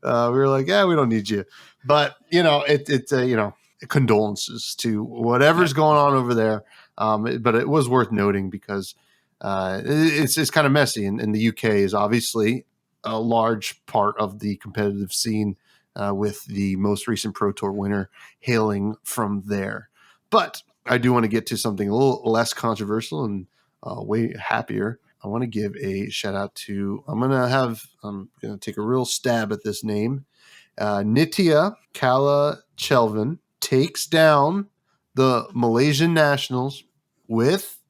We were like, yeah, we don't need you. But, condolences to whatever's going on over there. But it was worth noting because it's kind of messy, and the UK is obviously a large part of the competitive scene, with the most recent Pro Tour winner hailing from there. But I do want to get to something a little less controversial and way happier. I want to give a shout out to, I'm going to take a real stab at this name. Nitya Kala Chelvan takes down the Malaysian nationals with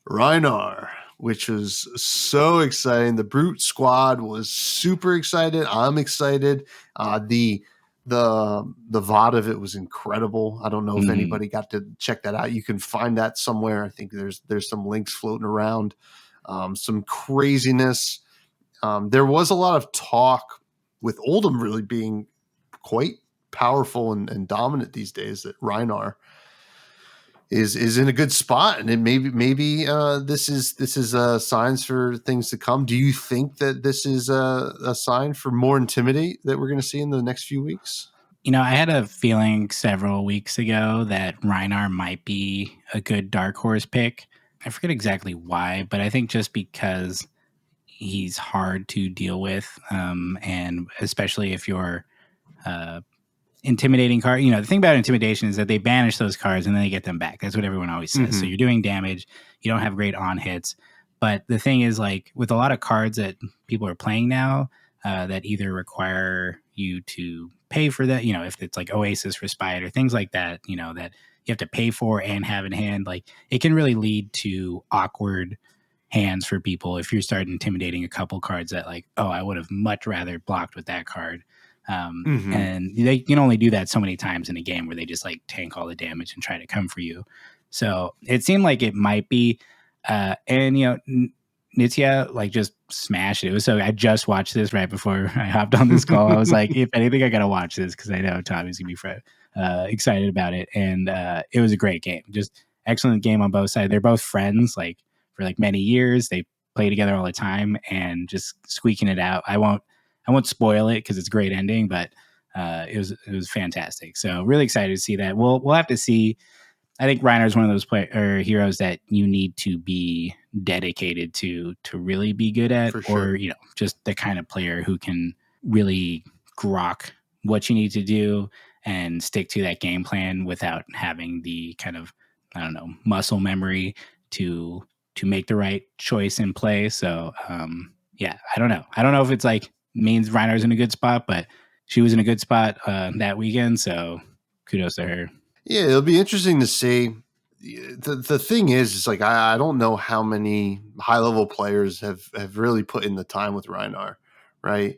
Reinar, which was so exciting. The Brute squad was super excited. I'm excited. The VOD of it was incredible. I don't know if anybody got to check that out. You can find that somewhere. I think there's some links floating around. Some craziness. There was a lot of talk with Oldham really being quite powerful and dominant these days, that Reinar is in a good spot, and it maybe this is signs for things to come. Do you think that this is a sign for more Intimidate that we're going to see in the next few weeks? I had a feeling several weeks ago that Reinar might be a good dark horse pick. I forget exactly why, but I think just because he's hard to deal with, and especially if you're intimidating card. The thing about intimidation is that they banish those cards and then they get them back. That's what everyone always says. So you're doing damage. You don't have great on hits. But the thing is, like, with a lot of cards that people are playing now, that either require you to pay for that, if it's like Oasis Respite or things like that, that you have to pay for and have in hand, like, it can really lead to awkward hands for people if you start intimidating a couple cards that, like, oh, I would have much rather blocked with that card. And they can only do that so many times in a game where they just like tank all the damage and try to come for you. So it seemed like it might be, Nitya like just smashed it. So I just watched this right before I hopped on this call. I was like, if anything, I gotta watch this because I know Tommy's gonna be excited about it. And it was a great game, just excellent game on both sides. They're both friends, like for like many years. They play together all the time and just squeaking it out. I won't spoil it because it's a great ending, but it was fantastic. So really excited to see that. We'll have to see. I think Reiner is one of those heroes that you need to be dedicated to really be good at, For sure. or just the kind of player who can really grok what you need to do and stick to that game plan without having the kind of, I don't know, muscle memory to make the right choice in play. So yeah, I don't know if it's like means Reiner's in a good spot, but she was in a good spot that weekend. So kudos to her. Yeah, it'll be interesting to see. The thing is like I don't know how many high level players have really put in the time with Reinar, right?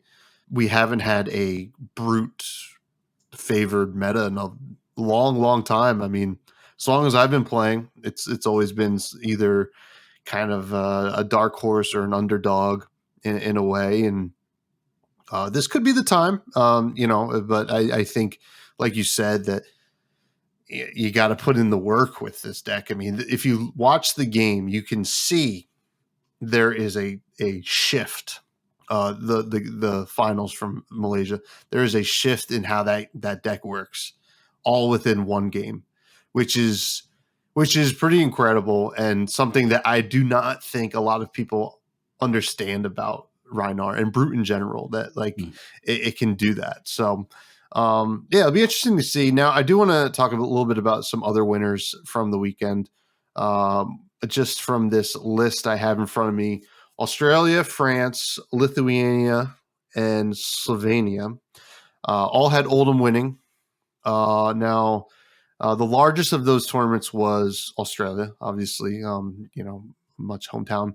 We haven't had a brute favored meta in a long time. I mean, as long as I've been playing, it's always been either kind of a dark horse or an underdog in a way, and this could be the time, but I think, like you said, that you got to put in the work with this deck. I mean, if you watch the game, you can see there is a shift. The finals from Malaysia, there is a shift in how that deck works, all within one game, which is pretty incredible and something that I do not think a lot of people understand about Reinar and Brute in general. That like it can do that. So. Yeah, it'll be interesting to see. Now, I do want to talk a little bit about some other winners from the weekend. Just from this list I have in front of me, Australia, France, Lithuania, and Slovenia all had Oldham winning. Now, the largest of those tournaments was Australia, obviously, much hometown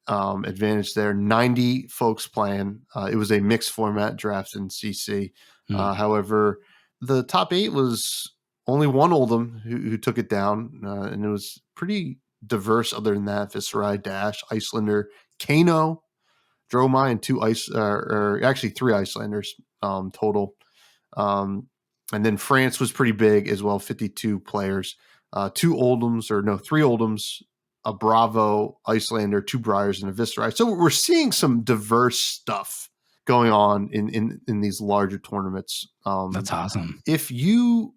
advantage there. 90 folks playing. It was a mixed format draft in CC. However, the top 8 was only one Oldham who took it down, and it was pretty diverse. Other than that, Viserai, Dash, Icelander, Kano, Dromai, and 2 or actually 3 Icelanders total. And then France was pretty big as well, 52 players, 3 Oldhams, a Bravo, Icelander, 2 Briars, and a Viserai. So we're seeing some diverse stuff going on in these larger tournaments. That's awesome. If you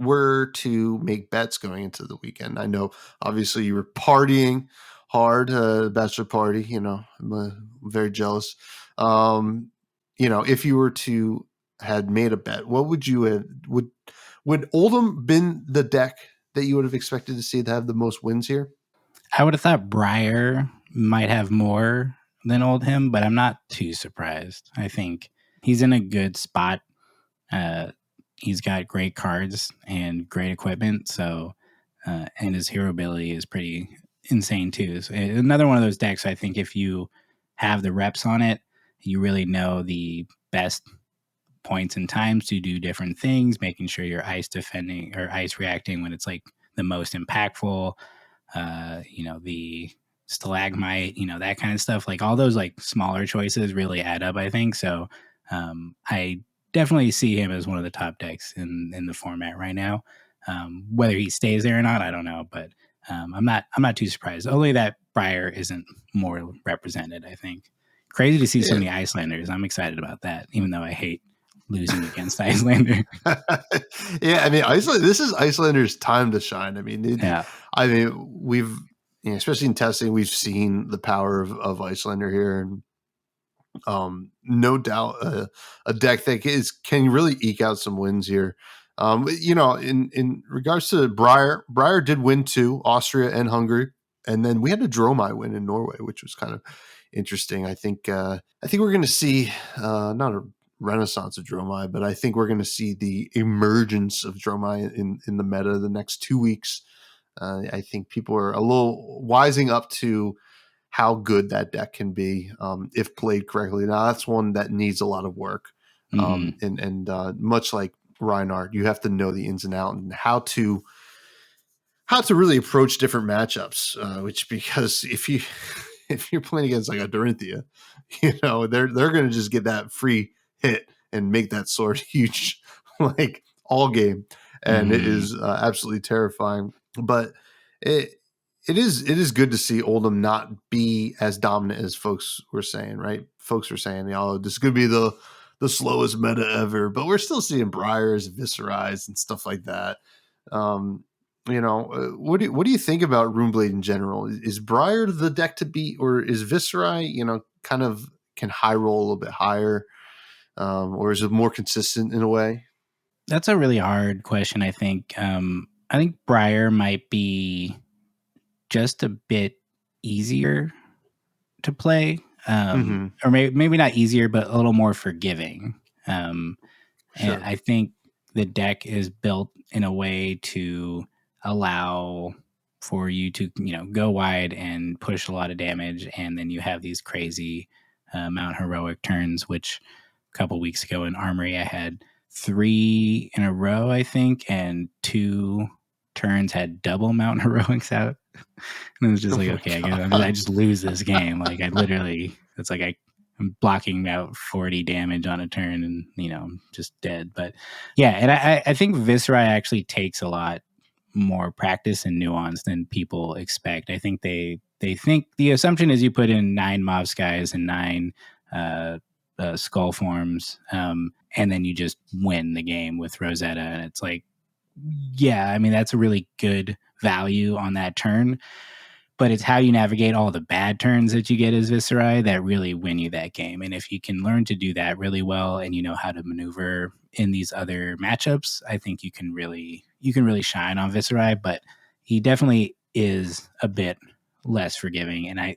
were to make bets going into the weekend, I know obviously you were partying hard, bachelor party, I'm very jealous. If you were to had made a bet, what would you have, would Oldham been the deck that you would have expected to see to have the most wins here? I would have thought Briar might have more than Oldham, but I'm not too surprised. I think he's in a good spot. He's got great cards and great equipment, so and his hero ability is pretty insane too. So another one of those decks, I think, if you have the reps on it, you really know the best points and times to do different things, making sure you're ice defending or ice reacting when it's like the most impactful. The stalagmite, that kind of stuff, like all those like smaller choices really add up, I think. So I definitely see him as one of the top decks in the format right now. Whether he stays there or not, I don't know, but I'm not too surprised. Only that Briar isn't more represented, I think. Crazy to see so many Icelanders. I'm excited about that, even though I hate losing against Icelander. Yeah, I mean, this is Icelander's time to shine. I mean, we've, especially in testing, we've seen the power of Icelander here, and No doubt a deck that can really eke out some wins here. In regards to Breyer did win 2, Austria and Hungary, and then we had a Dromai win in Norway, which was kind of interesting. I think we're going to see not a renaissance of Dromai, but I think we're going to see the emergence of Dromai in the meta the next 2 weeks. I think people are a little wising up to how good that deck can be if played correctly. Now that's one that needs a lot of work, and much like Reinhardt, you have to know the ins and outs and how to really approach different matchups. Which because if you're playing against like a Dorinthia, they're going to just get that free hit and make that sword huge, like all game, and it is absolutely terrifying. But it is good to see Oldham not be as dominant as folks were saying, right? Folks were saying, this could be the slowest meta ever, but we're still seeing Briars, Viscerais, and stuff like that. What do you think about Runeblade in general? Is Briar the deck to beat, or is Viscerai, kind of can high roll a little bit higher, or is it more consistent in a way? That's a really hard question. I think Briar might be just a bit easier to play, or maybe not easier, but a little more forgiving. Sure. And I think the deck is built in a way to allow for you to go wide and push a lot of damage, and then you have these crazy Mount Heroic turns, which a couple weeks ago in Armory I had 3 in a row, I think, and 2 turns had double Mount Heroics out. And it was just okay, I just lose this game. Like I literally, it's like I'm blocking out 40 damage on a turn, and I'm just dead. But yeah, and I think Viscerai actually takes a lot more practice and nuance than people expect. I think they think the assumption is you put in 9 Mob Skies and 9 Skull Forms, and then you just win the game with Rosetta. And it's like, yeah, I mean, that's a really good value on that turn, but it's how you navigate all the bad turns that you get as Viscerai that really win you that game. And if you can learn to do that really well, and you know how to maneuver in these other matchups, I think you can really shine on Viscerai. But he definitely is a bit less forgiving. And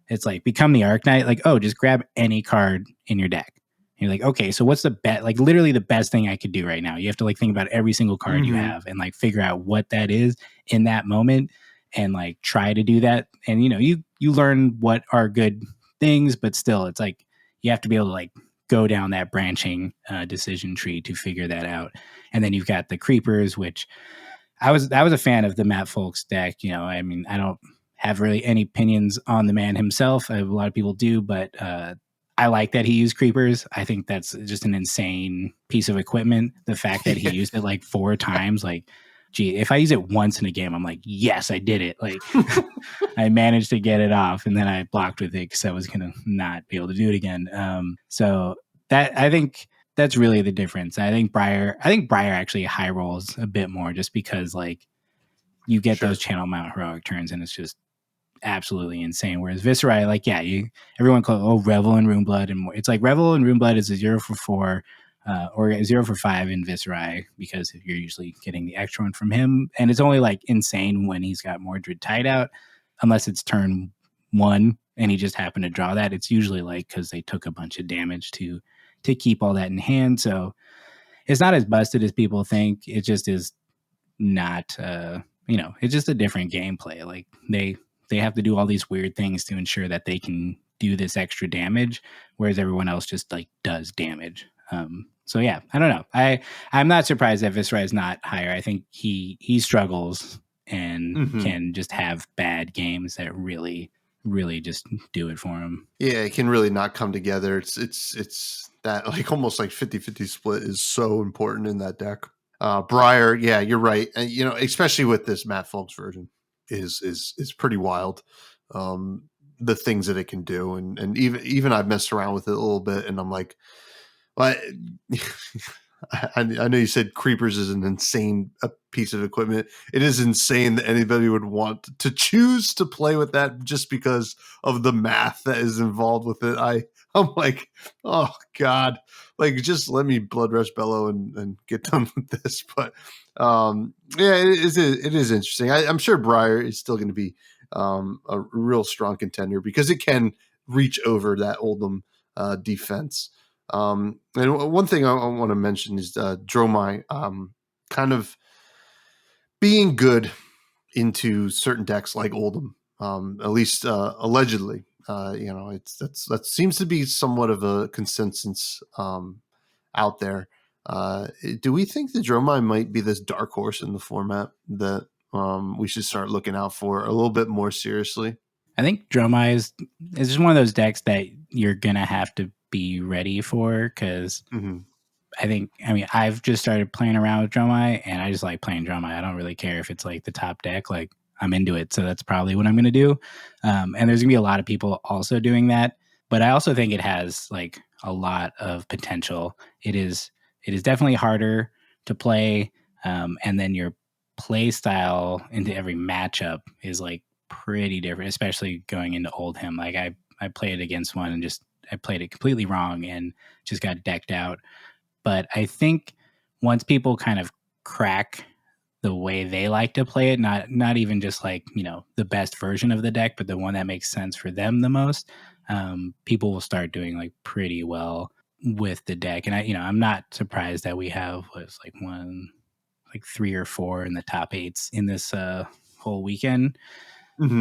it's like become the Arc Knight, like, oh, just grab any card in your deck. You're like, okay, so what's the best, like literally the best thing I could do right now? You have to like think about every single card you have and like figure out what that is in that moment and like try to do that. And you learn what are good things, but still it's like you have to be able to like go down that branching decision tree to figure that out. And then you've got the creepers, which I was a fan of the Matt Folks deck. I mean, I don't have really any opinions on the man himself. A lot of people do, but I like that he used creepers. I think that's just an insane piece of equipment. The fact that he used it like 4 times, like, gee, if I use it once in a game, I'm like, yes, I did it. Like, I managed to get it off, and then I blocked with it because I was gonna not be able to do it again. So that, I think that's really the difference. I think Briar actually high rolls a bit more, just because like you get those channel Mount Heroic turns, and it's just absolutely insane. Whereas Viscerai, like, yeah, everyone calls Revel and Runeblood, and more. It's like Revel and Runeblood is a 0 for 4 or a 0 for 5 in Viscerai, because you're usually getting the extra one from him, and it's only like insane when he's got Mordred tied out, unless it's turn 1 and he just happened to draw that. It's usually like because they took a bunch of damage to keep all that in hand. So it's not as busted as people think. It just is not it's just a different gameplay. Like they have to do all these weird things to ensure that they can do this extra damage, whereas everyone else just like does damage. So yeah, I don't know. I'm not surprised that Viscerai is not higher. I think he struggles and can just have bad games that really just do it for him. Yeah, it can really not come together. It's that like almost like 50-50 split is so important in that deck. Briar, yeah, you're right. And especially with this Matt Folks version is pretty wild. The things that it can do, and even I've messed around with it a little bit, and I'm like, well, I know you said Creepers is an insane piece of equipment. It is insane that anybody would want to choose to play with that just because of the math that is involved with it. I'm like, oh God, like just let me Blood Rush Bellow and get done with this. But yeah, it is interesting. I'm sure Briar is still going to be a real strong contender because it can reach over that Oldham defense. And one thing I want to mention is Dromai kind of being good into certain decks like Oldham, at least allegedly. That seems to be somewhat of a consensus out there. Do we think the Dromai might be this dark horse in the format that we should start looking out for a little bit more seriously? I think Dromai is just one of those decks that you're gonna have to be ready for because I've just started playing around with Dromai and I just like playing Dromai. I don't really care if it's like the top deck. Like I'm into it, so that's probably what I'm gonna do. And there's gonna be a lot of people also doing that, but I also think it has like a lot of potential. It is definitely harder to play, and then your play style into every matchup is like pretty different, especially going into Oldham. Like I played against one and just I played it completely wrong and just got decked out. But I think once people kind of crack the way they like to play it, not even just like, the best version of the deck, but the one that makes sense for them the most, people will start doing like pretty well with the deck. And I'm not surprised that we have like 3 or 4 in the top 8s in this whole weekend.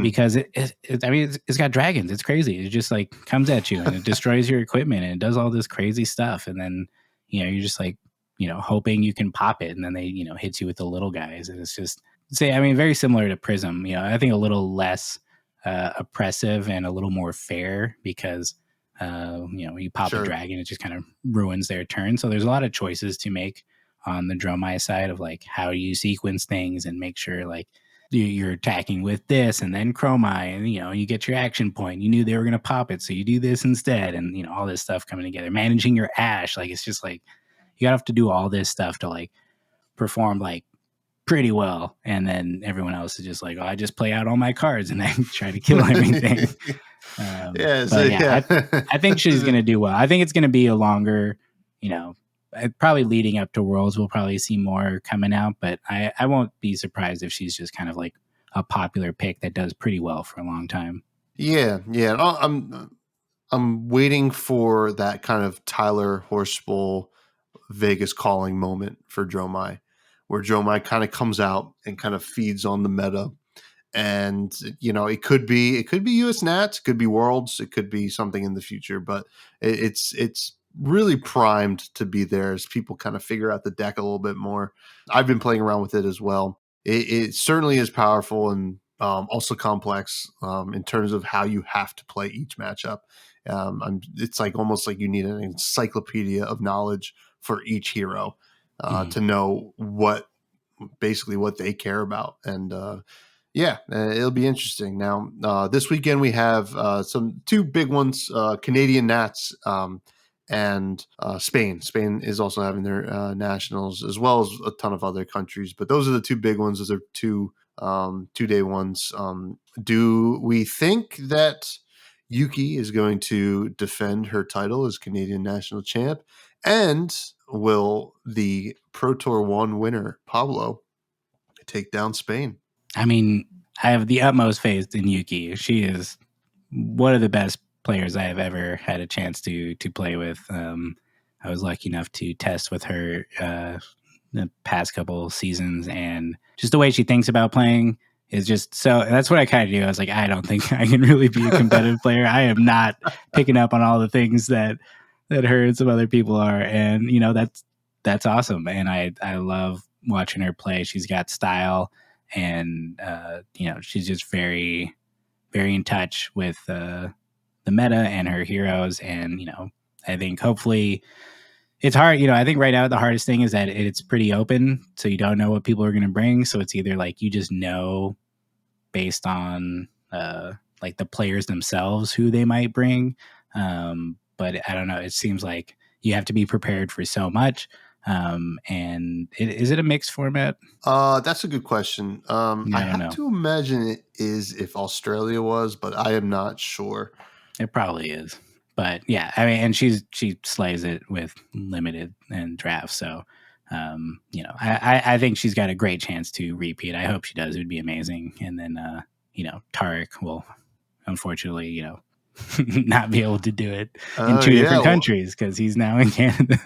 Because it's got dragons. It's crazy. It just like comes at you and it destroys your equipment and it does all this crazy stuff. And then, you're just like, hoping you can pop it. And then they, hits you with the little guys. And it's just, very similar to Prism. I think a little less oppressive and a little more fair because, you pop a dragon, it just kind of ruins their turn. So there's a lot of choices to make on the Dromai side of like how do you sequence things and make sure like, you're attacking with this and then Chromai and you get your action point. You knew they were going to pop it, so you do this instead, and all this stuff coming together. Managing your Ash, like it's just like you have to do all this stuff to like perform like pretty well, and then everyone else is just like, oh, I just play out all my cards and I try to kill everything. I think she's going to do well. I think it's going to be a longer, probably leading up to Worlds, we'll probably see more coming out, but I won't be surprised if she's just kind of like a popular pick that does pretty well for a long time. Yeah. I'm waiting for that kind of Tyler Horspool Vegas calling moment for Dromai, where Dromai kind of comes out and kind of feeds on the meta. And it could be US Nats, it could be Worlds, it could be something in the future, but it's really primed to be there as people kind of figure out the deck a little bit more. I've been playing around with it as well. It certainly is powerful and also complex in terms of how you have to play each matchup. It's like almost like you need an encyclopedia of knowledge for each hero to know what they care about. And it'll be interesting. Now, this weekend we have two big ones, Canadian Nats and Spain. Spain is also having their nationals, as well as a ton of other countries. But those are the two big ones. Those are two 2-day ones. Do we think that Yuki is going to defend her title as Canadian national champ? And will the Pro Tour 1 winner, Pablo, take down Spain? I have the utmost faith in Yuki. She is one of the best players I have ever had a chance to play with. I was lucky enough to test with her the past couple seasons, and just the way she thinks about playing is just so. That's what I kind of do. I was like, I don't think I can really be a competitive player. I am not picking up on all the things that her and some other people are, and that's awesome. And I love watching her play. She's got style, and she's just very, very in touch with the meta and her heroes. And I think hopefully it's hard. I think right now the hardest thing is that it's pretty open, so you don't know what people are going to bring. So it's either like you just know based on like the players themselves who they might bring, but I don't know. It seems like you have to be prepared for so much. And is it a mixed format? That's a good question. I have to imagine it is if Australia was, but I am not sure. It probably is. But yeah, I mean, and she slays it with limited and draft. So, I think she's got a great chance to repeat. I hope she does. It would be amazing. And then, Tarek will unfortunately, not be able to do it in two different countries because he's now in Canada.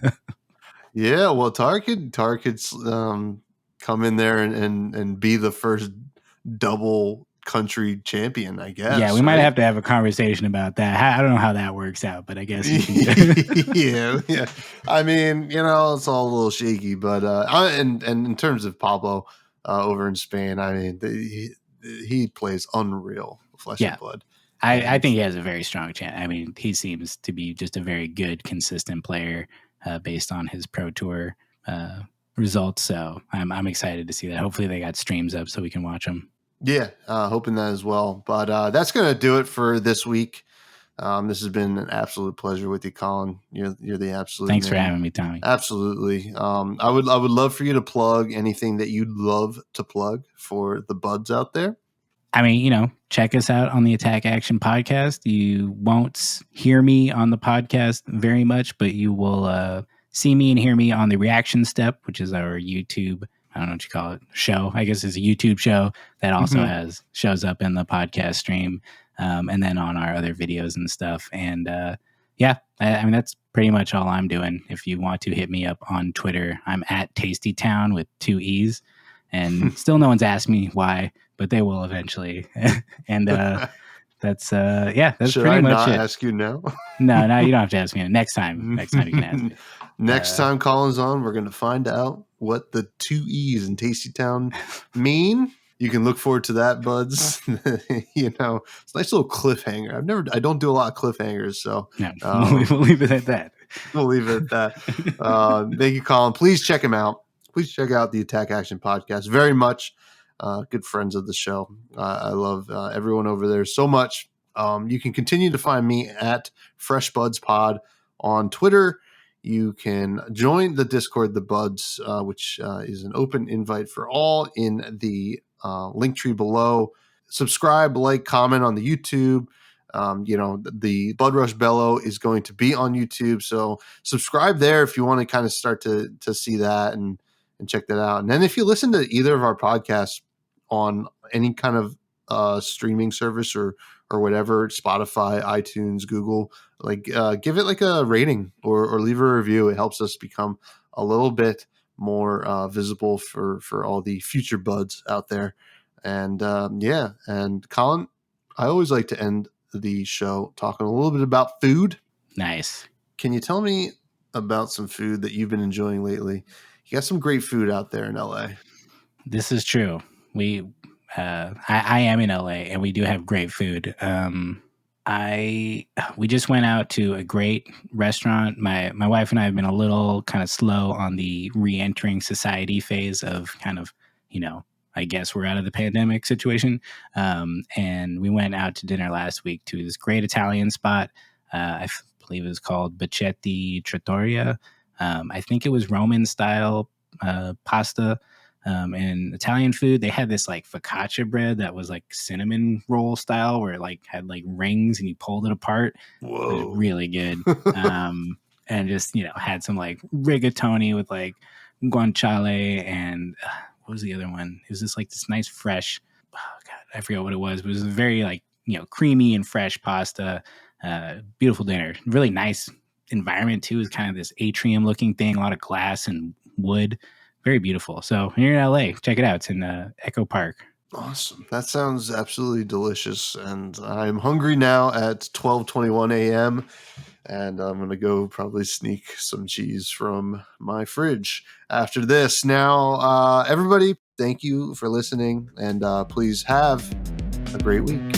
Yeah, well, Tarek could come in there and be the first double country champion, I guess. Yeah, we might have to have a conversation about that. I don't know how that works out, but I guess you can. yeah. I mean, it's all a little shaky, but and in terms of Pablo over in Spain, I mean, he plays unreal flesh and blood. I think he has a very strong chance. I mean, he seems to be just a very good, consistent player based on his Pro Tour results. So I'm excited to see that. Hopefully they got streams up so we can watch them. Yeah, hoping that as well. But that's going to do it for this week. This has been an absolute pleasure with you, Colin. You're the absolute. Thanks for having me, Tommy. Absolutely. I would love for you to plug anything that you'd love to plug for the buds out there. I mean, check us out on the Attack Action podcast. You won't hear me on the podcast very much, but you will see me and hear me on the Reaction Step, which is our YouTube, I don't know what you call it, show. I guess it's a YouTube show that also shows up in the podcast stream, and then on our other videos and stuff. And I mean, that's pretty much all I'm doing. If you want to hit me up on Twitter, I'm at TastyTown with 2 E's. And still no one's asked me why, but they will eventually. And that's that's Should pretty I much not it. ask you now? No, you don't have to ask me. Next time you can ask me. Next time Colin's on, we're going to find out what the 2 E's in Tasty Town mean. You can look forward to that, buds. It's a nice little cliffhanger. I don't do a lot of cliffhangers, so no, we'll leave it at that. We'll leave it at that. Thank you, Colin. Please check him out. Please check out the Attack Action podcast. Very much good friends of the show. I love everyone over there so much. You can continue to find me at Fresh Buds Pod on Twitter. You can join the Discord, the Buds, which is an open invite for all in the link tree below. Subscribe, like, comment on the YouTube. The Bud Rush Bellow is going to be on YouTube. So subscribe there if you want to kind of start to see that and check that out. And then if you listen to either of our podcasts on any kind of streaming service or whatever, Spotify, iTunes, Google, give it like a rating or leave a review. It helps us become a little bit more visible for all the future buds out there. And and Colin, I always like to end the show talking a little bit about food. Nice. Can you tell me about some food that you've been enjoying lately? You got some great food out there in LA. This is true. I am in LA and we do have great food. We just went out to a great restaurant. My wife and I have been a little kind of slow on the re-entering society phase of kind of, I guess we're out of the pandemic situation. And we went out to dinner last week to this great Italian spot. I believe it was called Bacchetti Trattoria. I think it was Roman style pasta and Italian food. They had this like focaccia bread that was like cinnamon roll style where it had rings and you pulled it apart. Whoa. It was really good. And just, had some rigatoni with guanciale and what was the other one? It was just this nice fresh, I forget what it was, but it was a very creamy and fresh pasta. Beautiful dinner. Really nice environment too. Is kind of this atrium looking thing, a lot of glass and wood. Very beautiful. So when you're in LA, check it out. It's in Echo Park. Awesome. That sounds absolutely delicious. And I'm hungry now at 12:21 a.m. And I'm going to go probably sneak some cheese from my fridge after this. Now, everybody, thank you for listening. And please have a great week.